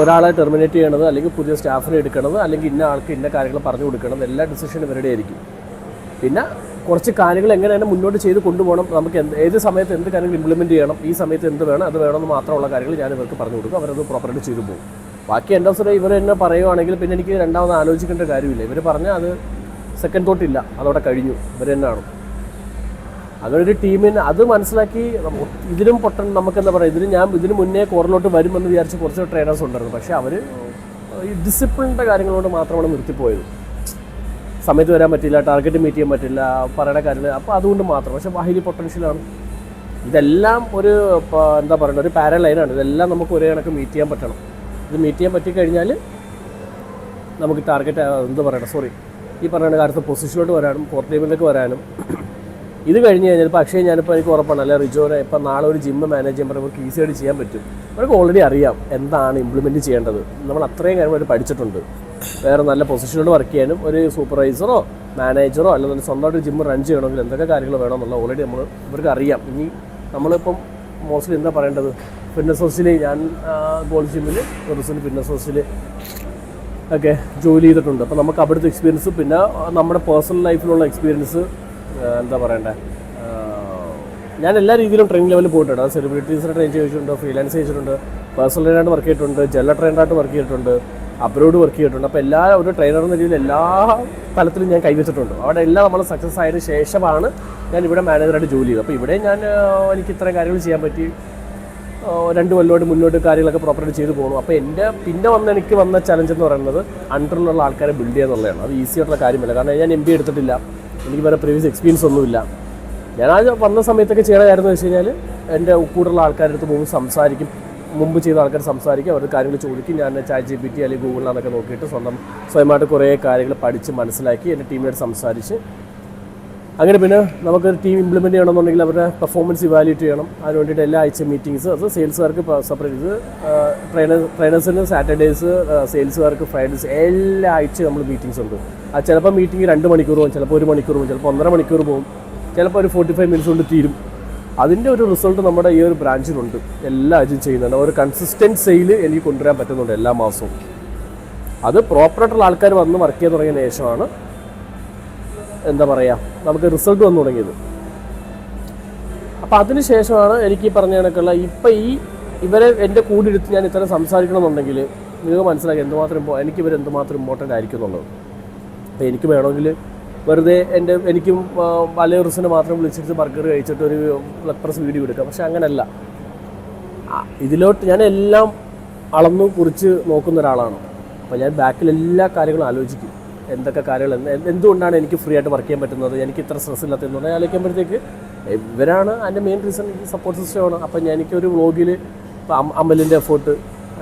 ഒരാളെ ടെർമിനേറ്റ് ചെയ്യണത്, അല്ലെങ്കിൽ പുതിയ സ്റ്റാഫിനെ എടുക്കണത്, അല്ലെങ്കിൽ ഇന്ന ആൾക്ക് ഇന്ന കാര്യങ്ങൾ പറഞ്ഞു കൊടുക്കണത്, എല്ലാ ഡിസിഷനും ഇവരുടെ ആയിരിക്കും. പിന്നെ കുറച്ച് കാര്യങ്ങൾ എങ്ങനെയാണ് മുന്നോട്ട് ചെയ്ത് കൊണ്ടുപോകണം, നമുക്ക് ഏത് സമയത്ത് എന്ത് കാര്യങ്ങൾ ഇംപ്ലിമെൻറ്റ് ചെയ്യണം, ഈ സമയത്ത് എന്ത് വേണം അത് വേണമെന്ന് മാത്രമുള്ള കാര്യങ്ങൾ ഞാൻ ഇവർക്ക് പറഞ്ഞു കൊടുക്കും. അവരത് പ്രോപ്പറായിട്ട് ചെയ്തു പോകും. ബാക്കി എൻ്റെ അവസരം ഇവർ എന്നെ പറയുവാണെങ്കിൽ പിന്നെ എനിക്ക് രണ്ടാമത് ആലോചിക്കേണ്ട കാര്യമില്ല. ഇവർ പറഞ്ഞാൽ അത് സെക്കൻഡ് തോട്ടില്ല, അതവിടെ കഴിഞ്ഞു, ഇവർ തന്നെയാണ്. അങ്ങനെ ഒരു ടീമിന് അത് മനസ്സിലാക്കി നമുക്കെന്താ പറയുക, ഇതിന് മുന്നേ കോറിലോട്ട് വരുമെന്ന് വിചാരിച്ച് കുറച്ച് ട്രെയിനേഴ്സ് ഉണ്ടായിരുന്നു. പക്ഷേ അവർ ഈ ഡിസിപ്ലിൻ്റെ കാര്യങ്ങളോട് മാത്രമാണ് നിർത്തിപ്പോയത്. സമയത്ത് വരാൻ പറ്റില്ല, ടാർഗറ്റ് മീറ്റ് ചെയ്യാൻ പറ്റില്ല, പറയുന്ന കാര്യങ്ങൾ. അപ്പോൾ അതുകൊണ്ട് മാത്രം. പക്ഷേ ഹൈലി പൊട്ടൻഷ്യലാണ്. ഇതെല്ലാം ഒരു എന്താ പറയുക, ഒരു പാരലൈനാണ്. ഇതെല്ലാം നമുക്ക് ഒരേ കണക്ക് മീറ്റ് ചെയ്യാൻ പറ്റണം. ഇത് മീറ്റ് ചെയ്യാൻ പറ്റിക്കഴിഞ്ഞാൽ നമുക്ക് ടാർഗറ്റ് എന്താ പറയണം, ഈ പറയുന്ന കാര്യത്തിൽ പൊസിഷനിലോട്ട് വരാനും കോർ ടീമിലേക്ക് വരാനും. ഇത് കഴിഞ്ഞ് കഴിഞ്ഞാൽ ഇപ്പോൾ അക്ഷയ് ഞാനിപ്പോൾ എനിക്ക് ഉറപ്പാണ്, അല്ലെ റിജോനെ ഇപ്പം നാളെ ഒരു ജിമ്മ് മാനേജ് ചെയ്യുമ്പോൾ നമുക്ക് ഈസിയായിട്ട് ചെയ്യാൻ പറ്റും. അവർക്ക് ഓൾറെഡി അറിയാം എന്താണ് ഇംപ്ലിമെൻറ്റ് ചെയ്യേണ്ടത്. നമ്മൾ അത്രയും കാര്യങ്ങൾ പഠിച്ചിട്ടുണ്ട്. വേറെ നല്ല പൊസിഷനിലോട്ട് വർക്ക് ചെയ്യാനും ഒരു സൂപ്പർവൈസറോ മാനേജറോ അല്ലെങ്കിൽ സ്വന്തമായിട്ട് ജിമ്മ് റൺ ചെയ്യണമെങ്കിൽ എന്തൊക്കെ കാര്യങ്ങൾ വേണമെന്നുള്ള ഓൾറെഡി ഇവർക്ക് അറിയാം. ഇനി നമ്മളിപ്പം മോസ്റ്റ്ലി എന്താ പറയേണ്ടത്, ഫിറ്റ്നസ് ഹൗസിൽ ഞാൻ ഗോൾഡ് ജിമ്മിൽ റിസൾട്ട് ഫിറ്റ്നസ് ഹൗസിൽ ഒക്കെ ജോലി ചെയ്തിട്ടുണ്ട്. അപ്പോൾ നമുക്ക് അവിടുത്തെ എക്സ്പീരിയൻസ്, പിന്നെ നമ്മുടെ പേഴ്സണൽ ലൈഫിലുള്ള എക്സ്പീരിയൻസ്, എന്താ പറയണ്ടേ, ഞാൻ എല്ലാ രീതിയിലും ട്രെയിനിങ് ലെവലിൽ പോയിട്ടുണ്ട്. അത് സെലിബ്രിറ്റീസിനെ ട്രെയിൻ ചെയ്തിട്ടുണ്ട്, ഫ്രീലാൻസ് ചെയ്തിട്ടുണ്ട്, പേഴ്സണൽ ട്രെയിനായിട്ട് വർക്ക് ചെയ്തിട്ടുണ്ട്, ജെല്ല ട്രെയിനറായിട്ട് വർക്ക് ചെയ്തിട്ടുണ്ട്, അബ്രോഡ് വർക്ക് ചെയ്തിട്ടുണ്ട്. അപ്പോൾ ഒരു ട്രെയിനർ എന്ന രീതിയിൽ എല്ലാ തലത്തിലും ഞാൻ കൈവച്ചിട്ടുണ്ട്. അവിടെ എല്ലാം നമ്മൾ സക്സസ് ആയതിനു ശേഷമാണ് ഞാൻ ഇവിടെ മാനേജറായിട്ട് ജോലി ചെയ്തത്. അപ്പോൾ ഇവിടെ എനിക്ക് ഇത്രയും കാര്യങ്ങൾ ചെയ്യാൻ പറ്റി. 2 കൊല്ലമായിട്ട് മുന്നോട്ട് കാര്യങ്ങളൊക്കെ പ്രോപ്പറായിട്ട് ചെയ്തു പോകുന്നു. അപ്പോൾ പിന്നെ എനിക്ക് വന്ന ചലഞ്ച് എന്ന് പറയുന്നത് അണ്ടറിലുള്ള ആൾക്കാരെ ബിൽഡ് ചെയ്യുക എന്നുള്ളതാണ്. അത് ഈസി ആയിട്ടുള്ള കാര്യമല്ല. കാരണം ഞാൻ MBA എടുത്തിട്ടില്ല, എനിക്ക് വേറെ പ്രീവിയസ് എക്സ്പീരിയൻസ് ഒന്നുമില്ല. ഞാൻ ആ വന്ന സമയത്തൊക്കെ ചെയ്യണ കാര്യം എന്ന് വെച്ച് കഴിഞ്ഞാൽ എൻ്റെ കൂടുതലുള്ള ആൾക്കാരുടെ അടുത്ത് പോകുമ്പോൾ സംസാരിക്കും, മുമ്പ് ചെയ്ത ആൾക്കാർ സംസാരിക്കും, അവരുടെ കാര്യങ്ങൾ ചോദിക്കും. ഞാൻ ChatGPT അല്ലെങ്കിൽ ഗൂഗിളിലാന്നൊക്കെ നോക്കിയിട്ട് സ്വയമായിട്ട് കുറേ കാര്യങ്ങൾ പഠിച്ച് മനസ്സിലാക്കി എൻ്റെ ടീമിനായിട്ട് സംസാരിച്ച്, അങ്ങനെ പിന്നെ നമുക്കൊരു ടീം ഇംപ്ലിമെൻറ്റ് ചെയ്യണമെന്നുണ്ടെങ്കിൽ അവരുടെ പെർഫോമൻസ് ഇവാലുവേറ്റ് ചെയ്യണം. അതിന് വേണ്ടിയിട്ട് എല്ലാ ആഴ്ച മീറ്റിങ്സ്, അത് സെയിൽസുകാർക്ക് സെപ്പറേറ്റ്, ഇത് ട്രെയിനേഴ്സിന് സാറ്റർഡേയ്സ്, സെയിൽസുകാർക്ക് ഫ്രൈഡേയ്സ്, എല്ലാ ആഴ്ചയും നമ്മൾ മീറ്റിങ്സ് ഉണ്ട്. അത് ചിലപ്പോൾ മീറ്റിംഗ് 2 മണിക്കൂർ പോകും, ചിലപ്പോൾ 1 മണിക്കൂർ പോകും, ചിലപ്പോൾ 1.5 മണിക്കൂർ പോകും, ചിലപ്പോൾ ഒരു 45 മിനിറ്റ്സ് കൊണ്ട് തീരും. അതിൻ്റെ ഒരു റിസൾട്ട് നമ്മുടെ ഈ ഒരു ബ്രാഞ്ചിലുണ്ട്. എല്ലാ ആഴ്ചയും ചെയ്യുന്നുണ്ട്. ഒരു കൺസിസ്റ്റൻറ്റ് സെയിൽ എനിക്ക് കൊണ്ടുവരാൻ പറ്റുന്നുണ്ട് എല്ലാ മാസവും. അത് പ്രോപ്പറായിട്ടുള്ള ആൾക്കാർ വന്ന് വർക്ക് ചെയ്യാൻ തുടങ്ങിയ ശേഷമാണ് എന്താ പറയുക നമുക്ക് റിസൾട്ട് വന്നു തുടങ്ങിയത്. അപ്പോൾ അതിന് ശേഷമാണ് എനിക്ക് ഈ പറഞ്ഞ കണക്കുള്ള ഇപ്പം ഇവരെ എൻ്റെ കൂടെ എടുത്ത് ഞാൻ ഇത്ര സംസാരിക്കണമെന്നുണ്ടെങ്കിൽ നിങ്ങൾക്ക് മനസ്സിലാക്കി എനിക്ക് ഇവരെന്തുമാത്രം ഇമ്പോർട്ടൻ്റ് ആയിരിക്കും എന്നുള്ളത്. അപ്പോൾ എനിക്ക് വേണമെങ്കിൽ വെറുതെ എനിക്കും വലയൂർസിനെ മാത്രം വിളിച്ചിട്ട് ബർഗർ കഴിച്ചിട്ട് ഒരു ലെഗ് പ്രസ് വീഡിയോ എടുക്കാം. പക്ഷെ അങ്ങനെയല്ല. ഇതിലോട്ട് ഞാൻ എല്ലാം അളന്നു കുറിച്ച് നോക്കുന്ന ഒരാളാണ്. അപ്പോൾ ഞാൻ ബാക്കിൽ എല്ലാ കാര്യങ്ങളും ആലോചിക്കും. എന്തൊക്കെ കാര്യങ്ങൾ, എന്തുകൊണ്ടാണ് എനിക്ക് ഫ്രീ ആയിട്ട് വർക്ക് ചെയ്യാൻ പറ്റുന്നത്, എനിക്ക് ഇത്ര സ്ട്രെസ് ഇല്ലാത്തതെന്ന് ആലോചിക്കുമ്പോഴത്തേക്ക് ഇവരാണ് അതിൻ്റെ മെയിൻ റീസൺ. ഈ സപ്പോർട്ട് സിസ്റ്റമാണ്. അപ്പം എനിക്കൊരു വ്ളോഗിൽ അമലിൻ്റെ എഫേർട്ട്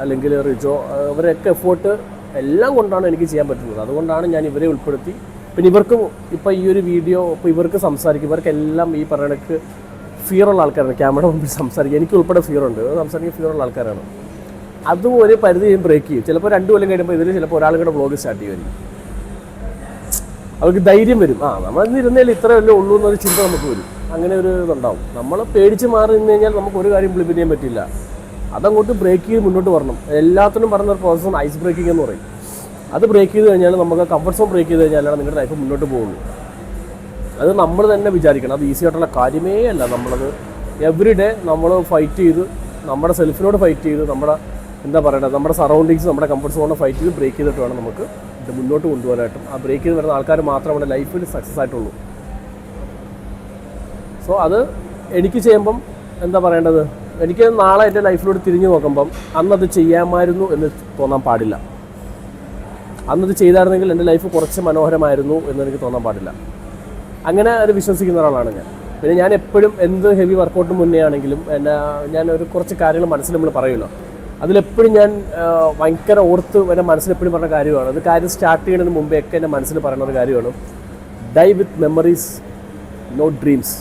അല്ലെങ്കിൽ റിജോ അവരൊക്കെ എഫേർട്ട് എല്ലാം കൊണ്ടാണ് എനിക്ക് ചെയ്യാൻ പറ്റുന്നത്. അതുകൊണ്ടാണ് ഞാൻ ഇവരെ ഉൾപ്പെടുത്തി. പിന്നെ ഇവർക്കും ഇപ്പോൾ ഈ ഒരു വീഡിയോ ഇപ്പോൾ ഇവർക്ക് സംസാരിക്കും, ഇവർക്കെല്ലാം ഈ പറയണക്ക് ഫിയറുള്ള ആൾക്കാരാണ്. ക്യാമറ മുമ്പിൽ സംസാരിക്കും. എനിക്ക് ഉൾപ്പെടെ ഫിയറുണ്ട്. സംസാരിക്കാൻ ഫിയറുള്ള ആൾക്കാരാണ്. അതും ഒരു പരിധി ബ്രേക്ക് ചെയ്യും. ചിലപ്പോൾ 2 കൊല്ലം കഴിയുമ്പോൾ ഇതിൽ ചിലപ്പോൾ ഒരാളും കൂടെ വ്ളോഗ് സ്റ്റാർട്ട് ചെയ്യുമായിരിക്കും. അവർക്ക് ധൈര്യം വരും. നമ്മൾ ഇരുന്നതിൽ ഇത്രയല്ലേ ഉള്ളൂ എന്നൊരു ചിന്ത നമുക്ക് വരും. അങ്ങനെ ഒരു ഇതുണ്ടാവും. നമ്മൾ പേടിച്ച് മാറി നിന്ന് കഴിഞ്ഞാൽ നമുക്ക് ഒരു കാര്യം ഇംപ്ലിമെൻറ്റ് ചെയ്യാൻ പറ്റില്ല. അതങ്ങോട്ട് ബ്രേക്ക് ചെയ്ത് മുന്നോട്ട് വരണം. എല്ലാത്തിനും പറയുന്ന ഒരു പ്രോസസ്സാണ് ഐസ് ബ്രേക്കിംഗ് എന്ന് പറയും. അത് ബ്രേക്ക് ചെയ്ത് കഴിഞ്ഞാൽ നമുക്ക് കംഫർട്ട് സോൺ ബ്രേക്ക് ചെയ്ത് കഴിഞ്ഞാലാണ് നിങ്ങളുടെ ലൈഫ് മുന്നോട്ട് പോകുള്ളൂ. അത് നമ്മൾ തന്നെ വിചാരിക്കണം. അത് ഈസി ആയിട്ടുള്ള കാര്യമേ അല്ല. നമ്മളത് എവറി ഡേ നമ്മൾ ഫൈറ്റ് ചെയ്ത്, നമ്മുടെ സെൽഫിനോട് ഫൈറ്റ് ചെയ്ത്, നമ്മുടെ എന്താ പറയണത്, നമ്മുടെ സറൗണ്ടിങ്സ്, നമ്മുടെ കംഫർട്ട് സോണിനെ ഫൈറ്റ് ചെയ്ത് ബ്രേക്ക് ചെയ്തിട്ട് വേണം നമുക്ക് ഇത് മുന്നോട്ട് കൊണ്ടുപോകാനായിട്ടും. ആ ബ്രേക്ക് ചെയ്ത് വരുന്ന ആൾക്കാർ മാത്രമാണ് ലൈഫിൽ സക്സസ് ആയിട്ടുള്ളൂ. സോ അത് എനിക്ക് ചെയ്യുമ്പം എന്താ പറയേണ്ടത്, എനിക്ക് നാളെ എൻ്റെ ലൈഫിലോട്ട് തിരിഞ്ഞു നോക്കുമ്പം അന്നത് ചെയ്യാമായിരുന്നു എന്ന് തോന്നാൻ പാടില്ല. അന്നത് ചെയ്തായിരുന്നെങ്കിൽ എൻ്റെ ലൈഫ് കുറച്ച് മനോഹരമായിരുന്നു എന്നെനിക്ക് തോന്നാൻ പാടില്ല. അങ്ങനെ ഒരു വിശ്വസിക്കുന്ന ഒരാളാണ് ഞാൻ. പിന്നെ ഞാൻ എപ്പോഴും എന്ത് ഹെവി വർക്കൗട്ട് മുന്നേ ആണെങ്കിലും ഞാൻ ഒരു കുറച്ച് കാര്യങ്ങൾ മനസ്സിൽ നമ്മൾ പറയുമല്ലോ, അതിലെപ്പോഴും ഞാൻ ഭയങ്കര ഓർത്ത് എൻ്റെ മനസ്സിലെപ്പോഴും പറഞ്ഞ കാര്യമാണ്. അത് കാര്യം സ്റ്റാർട്ട് ചെയ്യുന്നതിന് മുമ്പേ ഒക്കെ എൻ്റെ മനസ്സിൽ പറയുന്ന ഒരു കാര്യമാണ്, die with memories no dreams.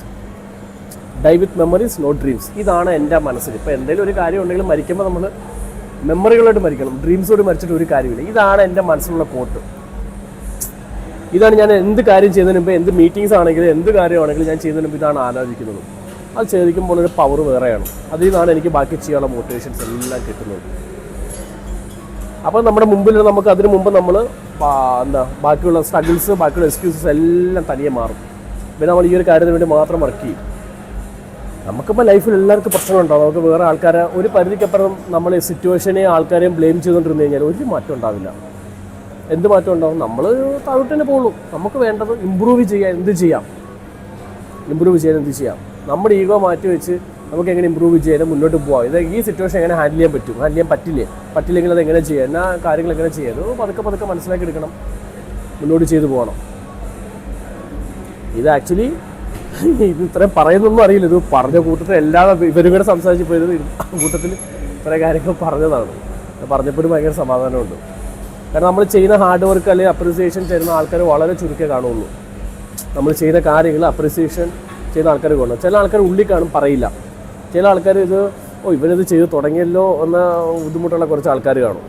Die with memories no dreams. ഇതാണ് എൻ്റെ മനസ്സിൽ. ഇപ്പോൾ എന്തെങ്കിലും ഒരു കാര്യം ഉണ്ടെങ്കിലും മരിക്കുമ്പോൾ നമ്മൾ മെമ്മറികളായിട്ട് മരിക്കണം, ഡ്രീംസോട് മരിച്ചിട്ട് ഒരു കാര്യമില്ല. ഇതാണ് എൻ്റെ മനസ്സിലുള്ള കോട്ട്. ഇതാണ് ഞാൻ എന്ത് കാര്യം ചെയ്യുന്നതിന് മുമ്പ്, എന്ത് മീറ്റിങ്സ് ആണെങ്കിലും എന്ത് കാര്യമാണെങ്കിലും ഞാൻ ചെയ്യുന്നതിന് മുമ്പ് ഇതാണ് ആലോചിക്കുന്നത്. അത് ചോദിക്കുമ്പോൾ ഒരു പവർ വേറെയാണ്. അതിൽ നിന്നാണ് എനിക്ക് ബാക്കി ചെയ്യാനുള്ള മോട്ടിവേഷൻസ് എല്ലാം കിട്ടുന്നത്. അപ്പോൾ നമ്മുടെ മുമ്പിൽ നമുക്ക് അതിന് മുമ്പ് നമ്മൾ ബാക്കിയുള്ള സ്ട്രഗിൾസ്, ബാക്കിയുള്ള എക്സ്ക്യൂസസ് എല്ലാം തനിയെ മാറും. പിന്നെ നമ്മൾ ഈ ഒരു കാര്യത്തിന് വേണ്ടി മാത്രം വർക്ക് ചെയ്യും. നമുക്കിപ്പോൾ ലൈഫിൽ എല്ലാവർക്കും പ്രശ്നങ്ങളുണ്ടാവും. നമുക്ക് വേറെ ആൾക്കാരെ ഒരു പരിധിക്കപ്പുറം നമ്മൾ സിറ്റുവേഷനെ ആൾക്കാരെയും ബ്ലെയിം ചെയ്തുകൊണ്ടിരുന്നു കഴിഞ്ഞാൽ ഒരു മാറ്റം ഉണ്ടാവില്ല. എന്ത് മാറ്റം ഉണ്ടാവും? നമ്മൾ താഴോട്ട് തന്നെ പോകുള്ളൂ. നമുക്ക് വേണ്ടത് ഇമ്പ്രൂവ് ചെയ്യാൻ എന്ത് ചെയ്യാം, ഇമ്പ്രൂവ് ചെയ്യാൻ എന്ത് ചെയ്യാം. നമ്മുടെ ഈഗോ മാറ്റി വെച്ച് നമുക്ക് എങ്ങനെ ഇമ്പ്രൂവ് ചെയ്യാനും മുന്നോട്ട് പോകാം. ഇത് ഈ സിറ്റുവേഷൻ എങ്ങനെ ഹാൻഡിൽ ചെയ്യാൻ പറ്റും, ഹാൻഡിൽ ചെയ്യാൻ പറ്റില്ലെങ്കിൽ അത് എങ്ങനെ ചെയ്യാം, എന്നാ കാര്യങ്ങൾ എങ്ങനെ ചെയ്യാം, ഇത് പതുക്കെ മനസ്സിലാക്കി എടുക്കണം, മുന്നോട്ട് ചെയ്തു പോകണം. ഇത് ആക്ച്വലി ഇത് ഇത്രയും പറയുന്നൊന്നും അറിയില്ല, ഇത് പറഞ്ഞ കൂട്ടത്തിൽ എല്ലാം ഇവരും കൂടെ സംസാരിച്ച് പോയത് കൂട്ടത്തിൽ ഇത്രയും കാര്യങ്ങൾ പറഞ്ഞതാണ്. പറഞ്ഞപ്പോഴും ഭയങ്കര സമാധാനമുണ്ട്. കാരണം നമ്മൾ ചെയ്യുന്ന ഹാർഡ് വർക്ക് അല്ലെങ്കിൽ അപ്രിസിയേഷൻ ചെയ്യുന്ന ആൾക്കാർ വളരെ ചുരുക്കേ കാണുള്ളൂ. നമ്മൾ ചെയ്യുന്ന കാര്യങ്ങൾ അപ്രിസിയേഷൻ ചെയ്യുന്ന ആൾക്കാർ കാണും. ചില ആൾക്കാർ ഉള്ളിൽ കാണും, പറയില്ല. ചില ആൾക്കാർ ഇത് ഇവനിത് ചെയ്ത് തുടങ്ങിയല്ലോ എന്ന ബുദ്ധിമുട്ടുള്ള കുറച്ച് ആൾക്കാർ കാണും.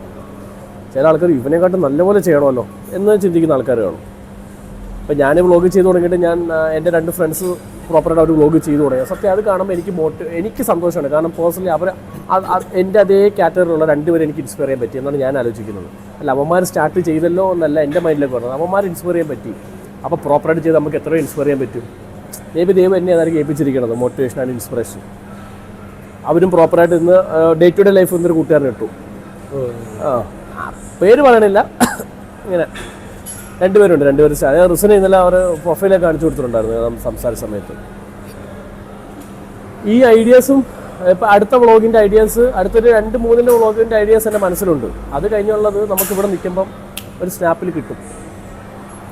ചില ആൾക്കാർ ഇവനെക്കാട്ടും നല്ലപോലെ ചെയ്യണമല്ലോ എന്ന് ചിന്തിക്കുന്ന ആൾക്കാർ കാണും. ഇപ്പം ഞാൻ വ്ളോഗ് ചെയ്ത് തുടങ്ങിയിട്ട് ഞാൻ എൻ്റെ 2 ഫ്രണ്ട്സ് പ്രോപ്പറായിട്ട് അവർ വ്ളോഗ് ചെയ്ത് തുടങ്ങി. സത്യം അത് കാണുമ്പോൾ എനിക്ക് സന്തോഷമാണ്. കാരണം പേഴ്സണലി എൻ്റെ അതേ കാറ്റഗറിയിലുള്ള 2 പേരെ എനിക്ക് ഇൻസ്പയർ ചെയ്യാൻ പറ്റി എന്നാണ് ഞാൻ ആലോചിക്കുന്നത്. അല്ല അവന്മാർ സ്റ്റാർട്ട് ചെയ്തല്ലോ എന്നല്ല എൻ്റെ മൈൻഡിലേക്ക് പറഞ്ഞത്, അവന്മാർ ഇൻസ്പയർ ചെയ്യാൻ പറ്റി. അപ്പോൾ പ്രോപ്പറായിട്ട് ചെയ്ത് നമുക്ക് എത്രയോ ഇൻസ്പയർ ചെയ്യാൻ പറ്റും. ദൈവം എന്നെ അതായിരിക്കും ഏൽപ്പിച്ചിരിക്കുന്നത്, മോട്ടിവേഷൻ ആൻഡ് ഇൻസ്പിറേഷൻ. അവരും പ്രോപ്പറായിട്ട് ഇന്ന് ഡേ ടു ഡേ ലൈഫ് എന്നൊരു കൂട്ടുകാരൻ കിട്ടും. പേര് പറയണില്ല, ഇങ്ങനെ 2 പേരുണ്ട്. 2 പേര് റിസനെ ഇന്നലെ അവർ പ്രൊഫൈലൊക്കെ കാണിച്ചു കൊടുത്തിട്ടുണ്ടായിരുന്നു സംസാര സമയത്ത്. ഈ ഐഡിയാസും ഇപ്പം അടുത്ത വ്ളോഗിൻ്റെ ഐഡിയാസ്, അടുത്തൊരു 2-3 വ്ളോഗിൻ്റെ ഐഡിയാസ് എൻ്റെ മനസ്സിലുണ്ട്. അത് കഴിഞ്ഞുള്ളത് നമുക്കിവിടെ നിൽക്കുമ്പം ഒരു സ്നാപ്പിൽ കിട്ടും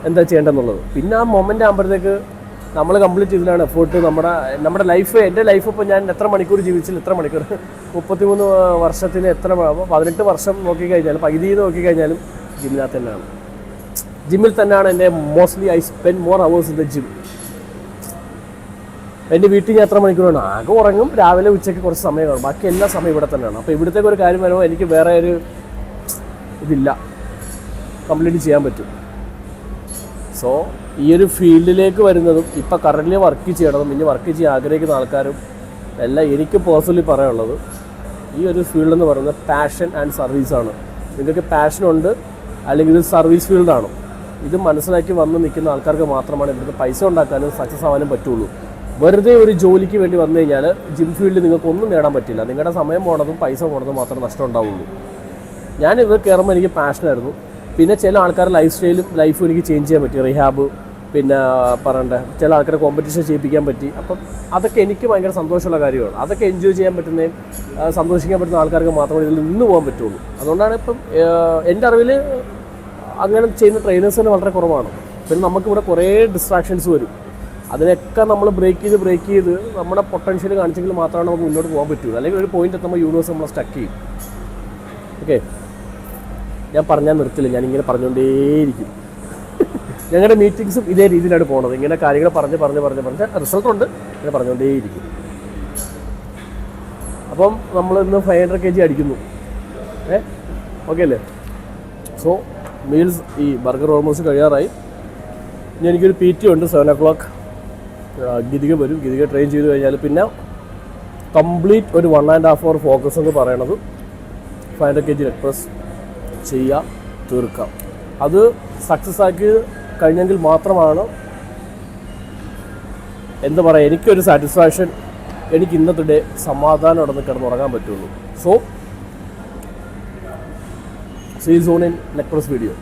എന്താ ചെയ്യേണ്ടതെന്നുള്ളത്. പിന്നെ ആ മൊമെൻ്റ് ആകുമ്പോഴത്തേക്ക് നമ്മൾ കംപ്ലീറ്റ് ചെയ്തതാണ് എഫേർട്ട്. നമ്മുടെ ലൈഫ്, എൻ്റെ ലൈഫ് ഇപ്പോൾ ഞാൻ എത്ര മണിക്കൂർ ജീവിച്ചില്ല, എത്ര മണിക്കൂർ 33 വർഷത്തിന് 18 വർഷം നോക്കിക്കഴിഞ്ഞാലും പകുതിയിൽ നോക്കിക്കഴിഞ്ഞാലും ജിമ്മിനകത്ത് തന്നെയാണ്. ജിമ്മിൽ തന്നെയാണ് എൻ്റെ mostly I spend more hours in the gym. എൻ്റെ വീട്ടിൽ ഞാൻ എത്ര മണിക്കൂറാണ്, ആകെ ഉറങ്ങും, രാവിലെ ഉച്ചയ്ക്ക് കുറച്ച് സമയം കാണും, ബാക്കി എല്ലാ സമയം ഇവിടെ തന്നെയാണ്. അപ്പോൾ ഇവിടത്തേക്ക് ഒരു കാര്യം വരുമ്പോൾ എനിക്ക് വേറെ ഒരു ഇതില്ല, കംപ്ലീറ്റ് ചെയ്യാൻ പറ്റും. സോ ഈ ഒരു ഫീൽഡിലേക്ക് വരുന്നതും ഇപ്പം കറൻ്റ് വർക്ക് ചെയ്യണതും ഇനി വർക്ക് ചെയ്യാൻ ആഗ്രഹിക്കുന്ന ആൾക്കാരും എല്ലാം എനിക്ക് പേഴ്സണലി പറയാനുള്ളത്, ഈ ഒരു ഫീൽഡ് എന്ന് പറയുന്നത് പാഷൻ ആൻഡ് സർവീസാണ്. നിങ്ങൾക്ക് പാഷനുണ്ട് അല്ലെങ്കിൽ ഇത് സർവീസ് ഫീൽഡാണ്, ഇത് മനസ്സിലാക്കി വന്ന് നിൽക്കുന്ന ആൾക്കാർക്ക് മാത്രമാണ് ഇവിടുത്തെ പൈസ ഉണ്ടാക്കാനും സക്സസ് ആവാനും പറ്റുള്ളൂ. വെറുതെ ഒരു ജോലിക്ക് വേണ്ടി വന്നു കഴിഞ്ഞാൽ ജിം ഫീൽഡിൽ നിങ്ങൾക്കൊന്നും നേടാൻ പറ്റില്ല. നിങ്ങളുടെ സമയം പോണതും പൈസ പോണതും മാത്രമേ നഷ്ടം ഉണ്ടാവുള്ളൂ. ഞാനിത് കയറുമ്പോൾ എനിക്ക് പാഷനായിരുന്നു. പിന്നെ ചില ആൾക്കാരുടെ ലൈഫും എനിക്ക് ചേഞ്ച് ചെയ്യാൻ പറ്റി. റിഹാബ്, പിന്നെ പറയണ്ടേ ചില ആൾക്കാരെ കോമ്പറ്റീഷൻ ചെയ്യിപ്പിക്കാൻ പറ്റി. അപ്പം അതൊക്കെ എനിക്ക് ഭയങ്കര സന്തോഷമുള്ള കാര്യമാണ്. അതൊക്കെ എൻജോയ് ചെയ്യാൻ പറ്റുന്നതും സന്തോഷിക്കാൻ പറ്റുന്ന ആൾക്കാർക്ക് മാത്രമേ ഇതിൽ നിന്ന് പോകാൻ പറ്റുള്ളൂ. അതുകൊണ്ടാണ് ഇപ്പം എൻ്റെ അറിവിൽ അങ്ങനെ ചെയ്യുന്ന ട്രെയിനേഴ്സിന് വളരെ കുറവാണ്. പിന്നെ നമുക്കിവിടെ കുറേ ഡിസ്ട്രാക്ഷൻസ് വരും. അതിനൊക്കെ നമ്മൾ ബ്രേക്ക് ചെയ്ത് നമ്മുടെ പൊട്ടൻഷ്യൽ കാണിച്ചെങ്കിൽ മാത്രമാണ് നമുക്ക് മുന്നോട്ട് പോകാൻ പറ്റുള്ളൂ. അല്ലെങ്കിൽ ഒരു പോയിന്റ് എത്തുമ്പോൾ യൂണിവേഴ്സ് നമ്മളെ സ്റ്റക്ക് ചെയ്യും. ഓക്കെ, ഞാൻ പറഞ്ഞാൽ നിർത്തില്ല, ഞാനിങ്ങനെ പറഞ്ഞുകൊണ്ടേയിരിക്കും. ഞങ്ങളുടെ മീറ്റിങ്സും ഇതേ രീതിയിലാണ് പോകുന്നത്. ഇങ്ങനെ കാര്യങ്ങൾ പറഞ്ഞ് റിസൾട്ടുണ്ട്, ഇങ്ങനെ പറഞ്ഞുകൊണ്ടേയിരിക്കും. അപ്പം നമ്മളിന്ന് 500 kg അടിക്കുന്നു. ഓക്കെ അല്ലേ? സോ മീൽസ്, ഈ ബർഗർ ഓൾമോസ്റ്റ് കഴിയാറായി. ഇനി എനിക്കൊരു PT ഉണ്ട് 7 o'clock. ഗിരിക വരും. ഗിരിക ട്രെയിൻ ചെയ്ത് കഴിഞ്ഞാൽ പിന്നെ കംപ്ലീറ്റ് ഒരു 1.5 hour ഫോക്കസ് എന്ന് പറയണത് 500 kg ലെഗ് പ്രസ് ചെയ്യുക, തീർക്കാം. അത് സക്സസ് ആക്കി കഴിഞ്ഞെങ്കിൽ മാത്രമാണ് എന്താ പറയുക, എനിക്കൊരു സാറ്റിസ്ഫാക്ഷൻ, എനിക്ക് ഇന്നത്തെ ഡേ സമാധാനം അവിടെ നിന്ന് കിടന്നുറങ്ങാൻ പറ്റുള്ളൂ. So see zone in leg press video.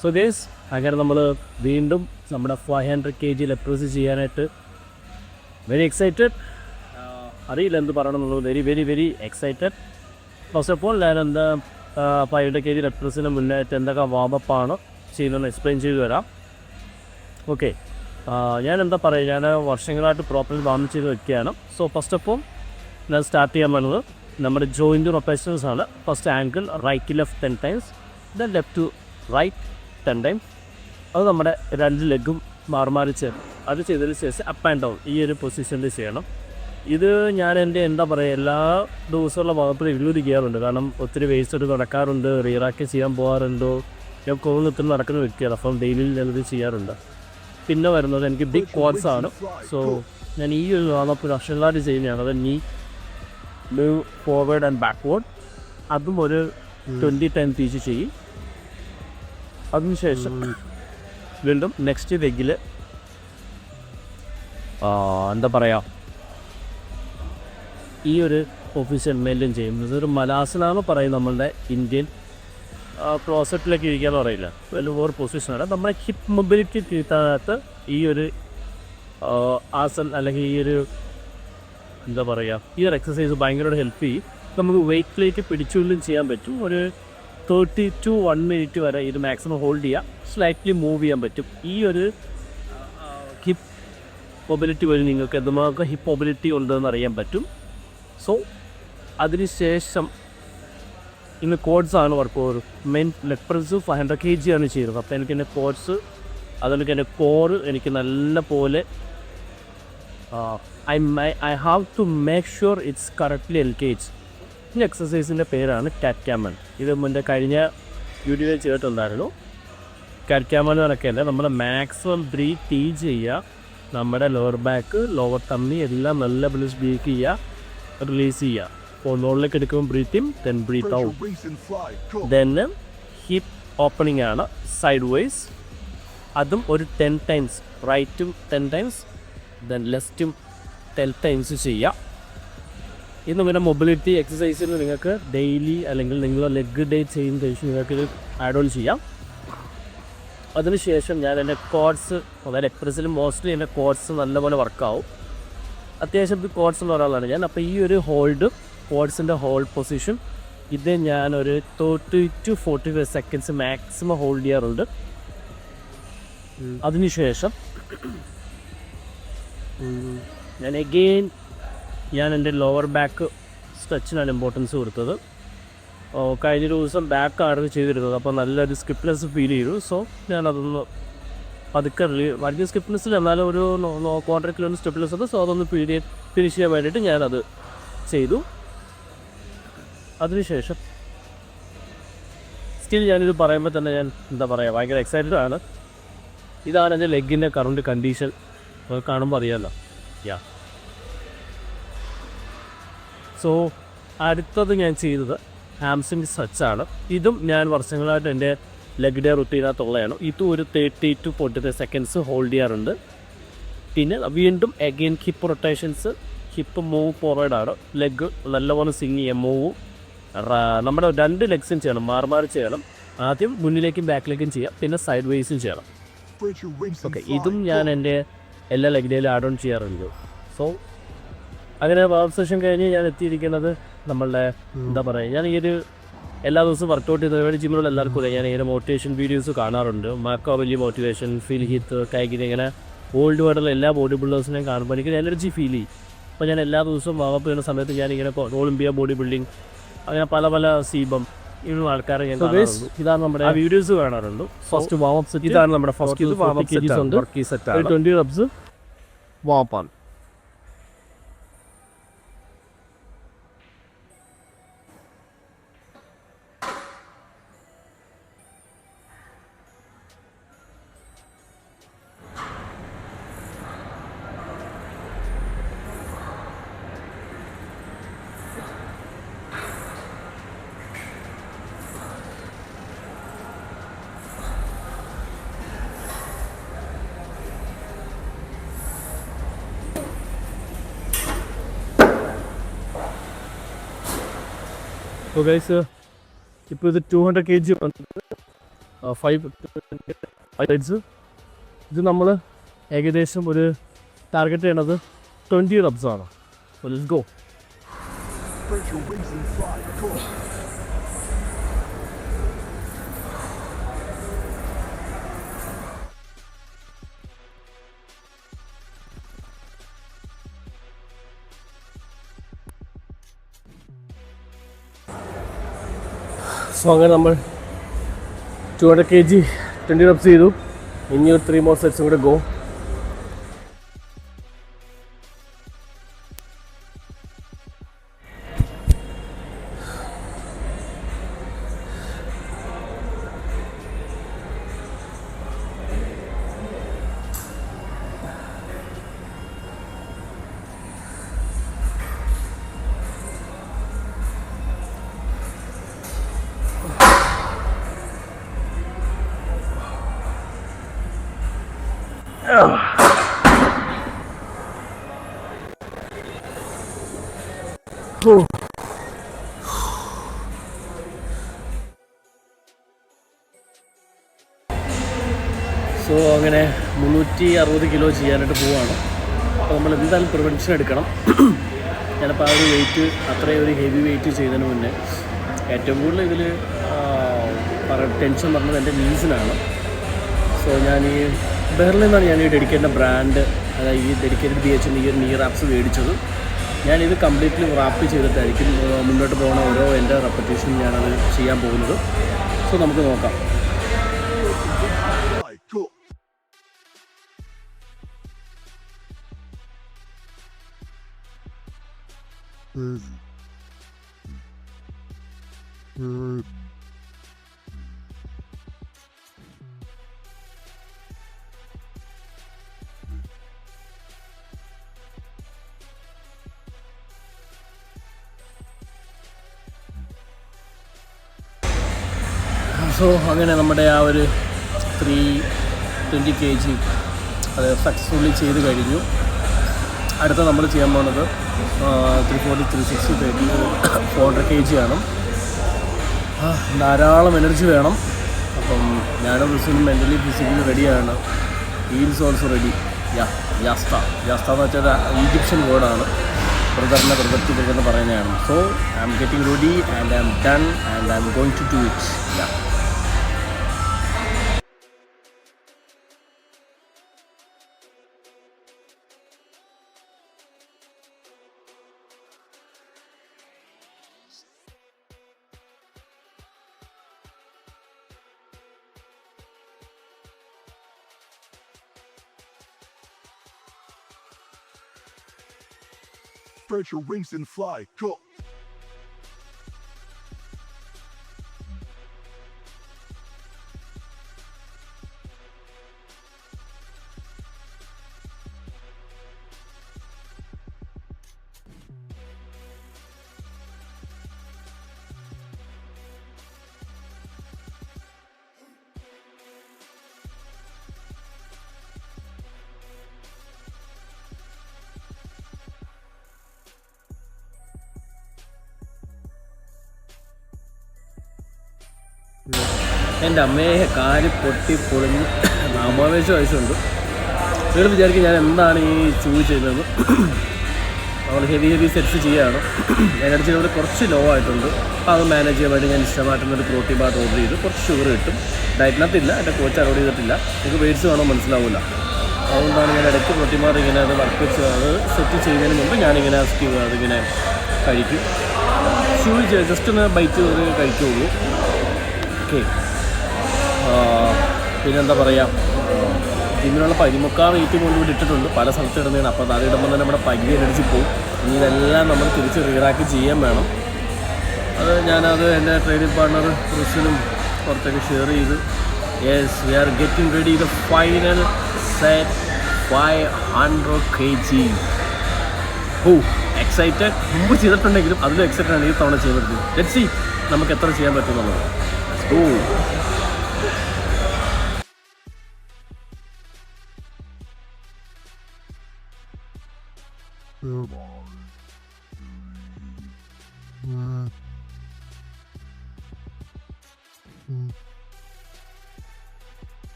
So guys, അങ്ങനെ നമ്മൾ വീണ്ടും നമ്മുടെ 500 kg ലെഗ് പ്രസ് ചെയ്യാനായിട്ട് വെരി എക്സൈറ്റഡ്. അറിയില്ല എന്ത് പറയണമെന്നുള്ളത്. Very excited. First of all ഞാൻ എന്താ 500 kg ലെഗ് പ്രസിന് മുന്നായിട്ട് എന്തൊക്കെ വാമപ്പാണ് ചെയ്യുന്നതെന്ന് എക്സ്പ്ലെയിൻ ചെയ്തു തരാം. ഓക്കെ, ഞാൻ എന്താ പറയുക, ഞാൻ വർഷങ്ങളായിട്ട് പ്രോപ്പർലി വാം ചെയ്ത് വെക്കുകയാണ്. സോ ഫസ്റ്റ് ഓഫ് ഓൾ ഞാൻ സ്റ്റാർട്ട് ചെയ്യാൻ പോകുന്നത് നമ്മുടെ ജോയിൻ്റ് റൊട്ടേഷൻസ് ആണ്. First ankle right to left 10 times, then left to right 10 times. അത് നമ്മുടെ 2 ലെഗും മാറി ചെയ്യണം. അത് ചെയ്തതിന് ശേഷം അപ്പ് ആൻഡ് ഡൗൺ ഈ ഒരു പൊസിഷനിൽ ചെയ്യണം. ഇത് ഞാൻ എൻ്റെ എന്താ പറയുക എല്ലാ ദിവസമുള്ള വകുപ്പിൽ റിവ്യൂ ചെയ്യാറുണ്ട്. കാരണം ഒത്തിരി വേസ്റ്റ് എടുത്ത് നടക്കാറുണ്ട്, റീറാക്കി ചെയ്യാൻ പോകാറുണ്ടോ, ഞാൻ കോവിൽ നിർത്തി നടക്കുന്ന വ്യക്തിയാണ്. അപ്പം ഡെയിലി ഞാനിത് ചെയ്യാറുണ്ട്. പിന്നെ വരുന്നത് എനിക്ക് ബിഗ് ക്വാഡ്സ് ആണ്. സോ ഞാൻ ഈ ഒരു വാമപ്പ് വർഷങ്ങളായിട്ട് ചെയ്യുന്നതാണ്. അത് നീ മൂവ് ഫോർവേഡ് ആൻഡ് ബാക്ക്വേർഡ്, അതും ഒരു 20 times തിരിച്ച് ചെയ്യും. അതിനുശേഷം വീണ്ടും നെക്സ്റ്റ് ലെഗിൽ എന്താ പറയുക, ഈ ഒരു പൊസിഷൻ മെയിൻറ്റെയിൻ ചെയ്യും. ഇതൊരു മലാസനാന്ന് പറയും നമ്മളുടെ ഇന്ത്യൻ ക്ലോസറ്റിലൊക്കെ ഇരിക്കാന്ന് പറയില്ല, ലോവർ പൊസിഷനാണ്. നമ്മുടെ ഹിപ്പ് മൊബിലിറ്റി തീർത്താനകത്ത് ഈ ഒരു ആസൻ അല്ലെങ്കിൽ ഈ ഒരു എന്താ പറയുക, ഈ ഒരു എക്സസൈസ് ഭയങ്കരമായിട്ട് ഹെൽപ്പ് ചെയ്യും. നമുക്ക് വെയിറ്റിലേക്ക് പിടിച്ചുകൊണ്ടും ചെയ്യാൻ പറ്റും. ഒരു 30 to 1 minute വരെ ഇത് മാക്സിമം ഹോൾഡ് ചെയ്യാം, സ്ലൈറ്റ്ലി മൂവ് ചെയ്യാൻ പറ്റും. ഈ ഒരു ഹിപ്പ് മൊബിലിറ്റി വഴി നിങ്ങൾക്ക് എന്തുമാത്രം ഹിപ്പ് മൊബിലിറ്റി ഉണ്ടെന്ന് അറിയാൻ പറ്റും. സോ അതിനുശേഷം ഇന്ന് കോഡ്സാണ് work. Main leg press 500 kg ആണ് ചെയ്യുന്നത്. അപ്പോൾ എനിക്ക് എൻ്റെ കോഡ്സ്, അതുകൊണ്ട് എൻ്റെ കോറ് എനിക്ക് നല്ല പോലെ I have to make sure it's correctly engage. ഈ എക്സസൈസിൻ്റെ പേരാണ് കാറ്റ് ക്യാമൽ. ഇത് മുന്നേ കഴിഞ്ഞ വീഡിയോയിൽ ചെയ്തിട്ടുണ്ടായിരുന്നു. കാറ്റ് ക്യാമൽ എന്നൊക്കെയല്ല, നമ്മൾ മാക്സിമം ബ്രീത്ത് ടീച്ച് ചെയ്യുക. നമ്മുടെ ലോവർ ബാക്ക്, ലോവർ ടമ്മി എല്ലാം നല്ല പോലെ ബ്രീത്ത് ചെയ്യുക, റിലീസ് ചെയ്യുക. അപ്പോൾ മുകളിലേക്ക് എടുക്കുമ്പോൾ breathe in, then breathe out. Then hip opening ആണ് സൈഡ് വൈസ്. അതും ഒരു 10 times, റൈറ്റും 10 times, ദെൻ ലെഫ്റ്റും 10 times ചെയ്യുക. ഇന്ന് പിന്നെ മൊബിലിറ്റി എക്സസൈസിൽ നിങ്ങൾക്ക് ഡെയിലി അല്ലെങ്കിൽ നിങ്ങൾ ലെഗ് ഡേ ചെയ്യുന്ന ശേഷം നിങ്ങൾക്ക് ഇത് ആഡ് ഓൺ ചെയ്യാം. അതിനുശേഷം ഞാൻ എൻ്റെ കോഡ്സ്, അതായത് എക്സ്പ്രസ്സിൽ മോസ്റ്റ്ലി എൻ്റെ കോഡ്സ് നല്ലപോലെ വർക്കാവും. അത്യാവശ്യം കോഡ്സ് ഉള്ള ഒരാളാണ് ഞാൻ. അപ്പോൾ ഈ ഒരു ഹോൾഡ്, കോഡ്സിൻ്റെ ഹോൾഡ് പൊസിഷൻ, ഇത് ഞാനൊരു 30 to 45 seconds മാക്സിമം ഹോൾഡ് ചെയ്യാറുണ്ട്. അതിനുശേഷം ഞാൻ എൻ്റെ ലോവർ ബാക്ക് സ്ട്രെച്ചിനാണ് ഇമ്പോർട്ടൻസ് കൊടുത്തത്. കഴിഞ്ഞ ദിവസം ബാക്കാണ് ചെയ്തിരുന്നത്, അപ്പോൾ നല്ലൊരു സ്കിപ്നെസ് ഫീൽ ചെയ്തു. സോ ഞാനതൊന്ന് പതുക്കെ വലിയ സ്കിപ്നെസ്സിൽ എന്നാലും ഒരു 1/4 കിലോമീറ്റർ സ്കിപ്നെസ് ഉണ്ട്. സോ അതൊന്ന് ഫിനിഷ് ചെയ്യാൻ വേണ്ടിയിട്ട് ഞാനത് ചെയ്തു. അതിനുശേഷം സ്റ്റിൽ ഞാനിത് പറയുമ്പോൾ തന്നെ ഞാൻ എന്താ പറയുക, ഭയങ്കര എക്സൈറ്റഡ് ആണ്. ഇതാണ് എൻ്റെ ലെഗിൻ്റെ കറണ്ട് കണ്ടീഷൻ. കാണുമ്പോൾ അറിയാമല്ലോ. യാ, സോ അടുത്തത് ഞാൻ ചെയ്തത് ഹാംസ്ട്രിങ് സ്ട്രെച്ചാണ്. ഇതും ഞാൻ വർഷങ്ങളായിട്ട് എൻ്റെ ലെഗ് ഡേ റുട്ടീനകത്തുള്ളതാണ്. ഇതും ഒരു 30 to 45 seconds ഹോൾഡ് ചെയ്യാറുണ്ട്. പിന്നെ വീണ്ടും again hip rotations, hip move ഫോർവേഡാണ്. ലെഗ് നല്ലപോലെ സ്വിങ് ചെയ്യാം, മൂവും നമ്മുടെ 2 ലെഗ്സും ചെയ്യണം, മാറി ചെയ്യണം. ആദ്യം മുന്നിലേക്കും ബാക്കിലേക്കും ചെയ്യാം, പിന്നെ സൈഡ് വേസും ചെയ്യണം. ഓക്കെ, ഇതും ഞാൻ എൻ്റെ എല്ലാ ലെഗ് ഡേയിലും ആഡ് ഓൺ ചെയ്യാറുണ്ട്. സോ അങ്ങനെ വാർം സെഷൻ കഴിഞ്ഞ് ഞാൻ എത്തിയിരിക്കുന്നത് നമ്മളുടെ എന്താ പറയുക, ഞാൻ ഈ ഒരു എല്ലാ ദിവസവും വർക്കൗട്ട് ചെയ്ത ജിമ്മിലുള്ള എല്ലാവർക്കും അറിയാം, ഞാൻ ഇങ്ങനെ മോട്ടിവേഷൻ വീഡിയോസ് കാണാറുണ്ട്. മാക്കോ വലിയ മോട്ടിവേഷൻ, ഫീൽ ഹിത്ത്, കൈകിന്, ഇങ്ങനെ വേൾഡ് വൈഡുള്ള എല്ലാ ബോഡി ബിൽഡേഴ്സിനെയും കാണുമ്പോൾ എനിക്ക് എനർജി ഫീൽ ചെയ്യും. അപ്പോൾ ഞാൻ എല്ലാ ദിവസവും വാമപ്പ് ചെയ്യുന്ന സമയത്ത് ഞാനിങ്ങനെ ഒളിമ്പിയ ബോഡി ബിൽഡിംഗ്, അങ്ങനെ പല സീബം ഇങ്ങനെയുള്ള ആൾക്കാരെ ഞാൻ കാണാറുണ്ട്. ഇതാണ് നമ്മുടെ വീഡിയോസ് കാണാറുണ്ട്. ഫസ്റ്റ് വാമപ്പ് സെറ്റ്, ഇതാണ് നമ്മുടെ ഫസ്റ്റ് വാമപ്പ് സെറ്റ് ഉണ്ട്. 20 reps വാമപ്പാണ്. സോ ഗൈസ്, ഇപ്പോൾ ഇത് 200 kg വന്നിട്ട് 5 റെഡ്സ്. ഇത് നമ്മൾ ഏകദേശം ഒരു ടാർഗറ്റ് ചെയ്യണത് 20 reps ആണ്. So let's go. സോ അങ്ങനെ നമ്മൾ 200 kg 20 reps ചെയ്തു. ഇനി ഒരു 3 more sets കൂടെ ഗോ. സോ അങ്ങനെ 360 കിലോ ചെയ്യാനായിട്ട് പോവുകയാണ്. അപ്പോൾ നമ്മൾ എന്തായാലും പ്രിവെൻഷൻ എടുക്കണം. ഞാനിപ്പോൾ ആ ഒരു വെയിറ്റ് അത്രയും ഒരു ഹെവി വെയിറ്റ് ചെയ്തതിന് മുന്നേ ഏറ്റവും കൂടുതൽ ഇതിൽ ടെൻഷൻ പറഞ്ഞത് എൻ്റെ നീസിനാണ്. സോ ഞാൻ ഈ ബെഹ്റിൽ നിന്നാണ് ഞാൻ ഈ ഡെഡിക്കേറ്റഡ് ബ്രാൻഡ്, അതായത് ഈ ഡെഡിക്കേറ്റഡ് BHൻ്റെ ഈ ഒരു നീ റാപ്സ് മേടിച്ചത്. ഞാനിത് കംപ്ലീറ്റ്ലി റാപ്പ് ചെയ്തിട്ടായിരിക്കും മുന്നോട്ട് പോകുന്ന ഓരോ എൻ്റെ റെപ്പറ്റീഷനും ഞാനത് ചെയ്യാൻ പോകുന്നത്. സോ നമുക്ക് നോക്കാം. സോ അങ്ങനെ നമ്മുടെ ആ ഒരു 320 kg അത് സക്സസ്ഫുള്ളി ചെയ്ത് കഴിഞ്ഞു. അടുത്ത നമ്മൾ ചെയ്യാൻ പോകുന്നത് 340, 360, 30, 400 kg ആണ്. ധാരാളം എനർജി വേണം. അപ്പം ഞാനും റിസും മെൻ്റലി ഫിസിക്കലി റെഡിയാണ്. Heels also ready. യാസ്ത എന്ന് വെച്ചാൽ ഈജിപ്ഷ്യൻ വേർഡാണ്. ബ്രദറിൻ്റെ ബ്രദർന്ന് പറയുന്നതാണ്. So I am getting ready and I am done and I am going to do it. Spread your wings and fly. Go. എൻ്റെ അമ്മയെ കാല് പൊട്ടി പൊളിഞ്ഞ് 45 വയസ്സുണ്ട്. നിങ്ങൾ വിചാരിക്കും ഞാൻ എന്താണ് ഈ ചെയ്യുന്നതെന്ന്. നമ്മൾ ഹെവി സെറ്റ്സ് ചെയ്യുകയാണ്. എനർജി ലെവൽ കുറച്ച് ലോ ആയിട്ടുണ്ട്. അപ്പോൾ അത് മാനേജ് ചെയ്യാൻ വേണ്ടി ഞാൻ ഇഷ്ടമായിട്ടുള്ളൊരു പ്രോട്ടീൻ ബാർ ഓർഡർ ചെയ്തു. കുറച്ച് ഷുഗർ കിട്ടും. ഡയറ്റിനകത്തില്ല, എൻ്റെ കോച്ച് അലോഡ് ചെയ്തിട്ടില്ല. നിങ്ങൾക്ക് വെയിറ്റ്സ് വേണോ മനസ്സിലാവില്ല. അതുകൊണ്ടാണ് ഞാൻ ഇടയ്ക്ക് പ്രോട്ടീൻ ബാർ ഇങ്ങനെ അത് വർക്ക് വെച്ച് അത് സെറ്റ് ചെയ്യുന്നതിന് മുമ്പ് ഞാനിങ്ങനെ അതിങ്ങനെ കഴിക്കും. ജസ്റ്റ് ഒന്ന് ബൈറ്റ് ചെയ്ത് കഴിക്കുകയുള്ളൂ. ഓക്കെ. പിന്നെന്താ പറയുക, ജിമ്മിനുള്ള 13 വെയിറ്റ് കൊണ്ടുകൂടി ഇട്ടിട്ടുണ്ട്. പല സ്ഥലത്ത് ഇടുന്നതാണ്. അപ്പോൾ അത് ഇടുമ്പോൾ തന്നെ നമ്മുടെ പകുതി എനർജി പോകും. ഇനി ഇതെല്ലാം നമ്മൾ തിരിച്ച് റീറാക്ക് ചെയ്യാൻ വേണം. അത് ഞാനത് എൻ്റെ ട്രെയിനിങ് പാർട്ണർ റിസിനും പുറത്തേക്ക് ഷെയർ ചെയ്ത് yes we are getting ready the final set 500 kg. Excited. മുമ്പ് ചെയ്തിട്ടുണ്ടെങ്കിലും അതിലും എക്സൈറ്റഡ് ആണ് ഈ തവണ ചെയ്തിട്ട്. ലെറ്റ്സ് സീ നമുക്ക് എത്ര ചെയ്യാൻ പറ്റുമെന്നുള്ളത്.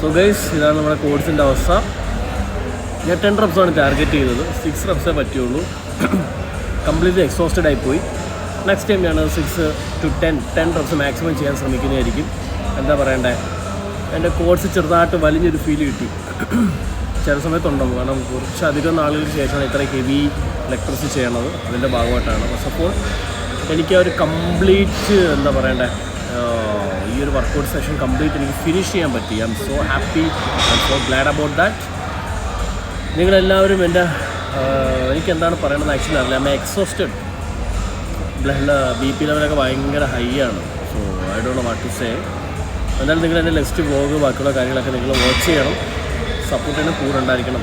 സോ ഗൈസ്, ഇതാണ് നമ്മുടെ കോഴ്സിൻ്റെ അവസ്ഥ. ഞാൻ 10 റെപ്സാണ് ടാർഗറ്റ് ചെയ്തത്. 6 റെപ്സേ പറ്റുള്ളൂ. കംപ്ലീറ്റ്ലി എക്സോസ്റ്റഡ് ആയിപ്പോയി. നെക്സ്റ്റ് ടൈം ഞാൻ 6 to 10 റെപ്സ് മാക്സിമം ചെയ്യാൻ ശ്രമിക്കുന്നതായിരിക്കും. എന്താ പറയണ്ടേ, എൻ്റെ കോഴ്സ് ചെറുതായിട്ട് വലിഞ്ഞൊരു ഫീൽ കിട്ടി. ചില സമയത്തുണ്ടാകും. കാരണം കുറച്ചധികം നാളുകൾക്ക് ശേഷമാണ് ഇത്ര ഹെവി ലെക്ചർസ് ചെയ്യണത്. അതിൻ്റെ ഭാഗമായിട്ടാണ്. ഫസ്റ്റ് ഓഫ് ഓൾ എനിക്ക് ഒരു കംപ്ലീറ്റ് എന്താ പറയണ്ടേ, ഈ ഒരു വർക്കൗട്ട് സെഷൻ കംപ്ലീറ്റ് എനിക്ക് ഫിനിഷ് ചെയ്യാൻ പറ്റി. I'm so happy, I'm so glad about that. നിങ്ങളെല്ലാവരും എൻ്റെ എനിക്കെന്താണ് പറയണത് ആക്ച്വലി അറിയില്ല. I'm exhausted. BP ലെവലൊക്കെ ഭയങ്കര ഹൈ ആണ്. So I don't know what to say. എന്തായാലും നിങ്ങൾ എൻ്റെ നെക്സ്റ്റ് വ്ലോഗ് ബാക്കിയുള്ള കാര്യങ്ങളൊക്കെ നിങ്ങൾ വാച്ച് ചെയ്യണം. സപ്പോർട്ട് ചെയ്യുന്ന കൂടെ ഉണ്ടായിരിക്കണം.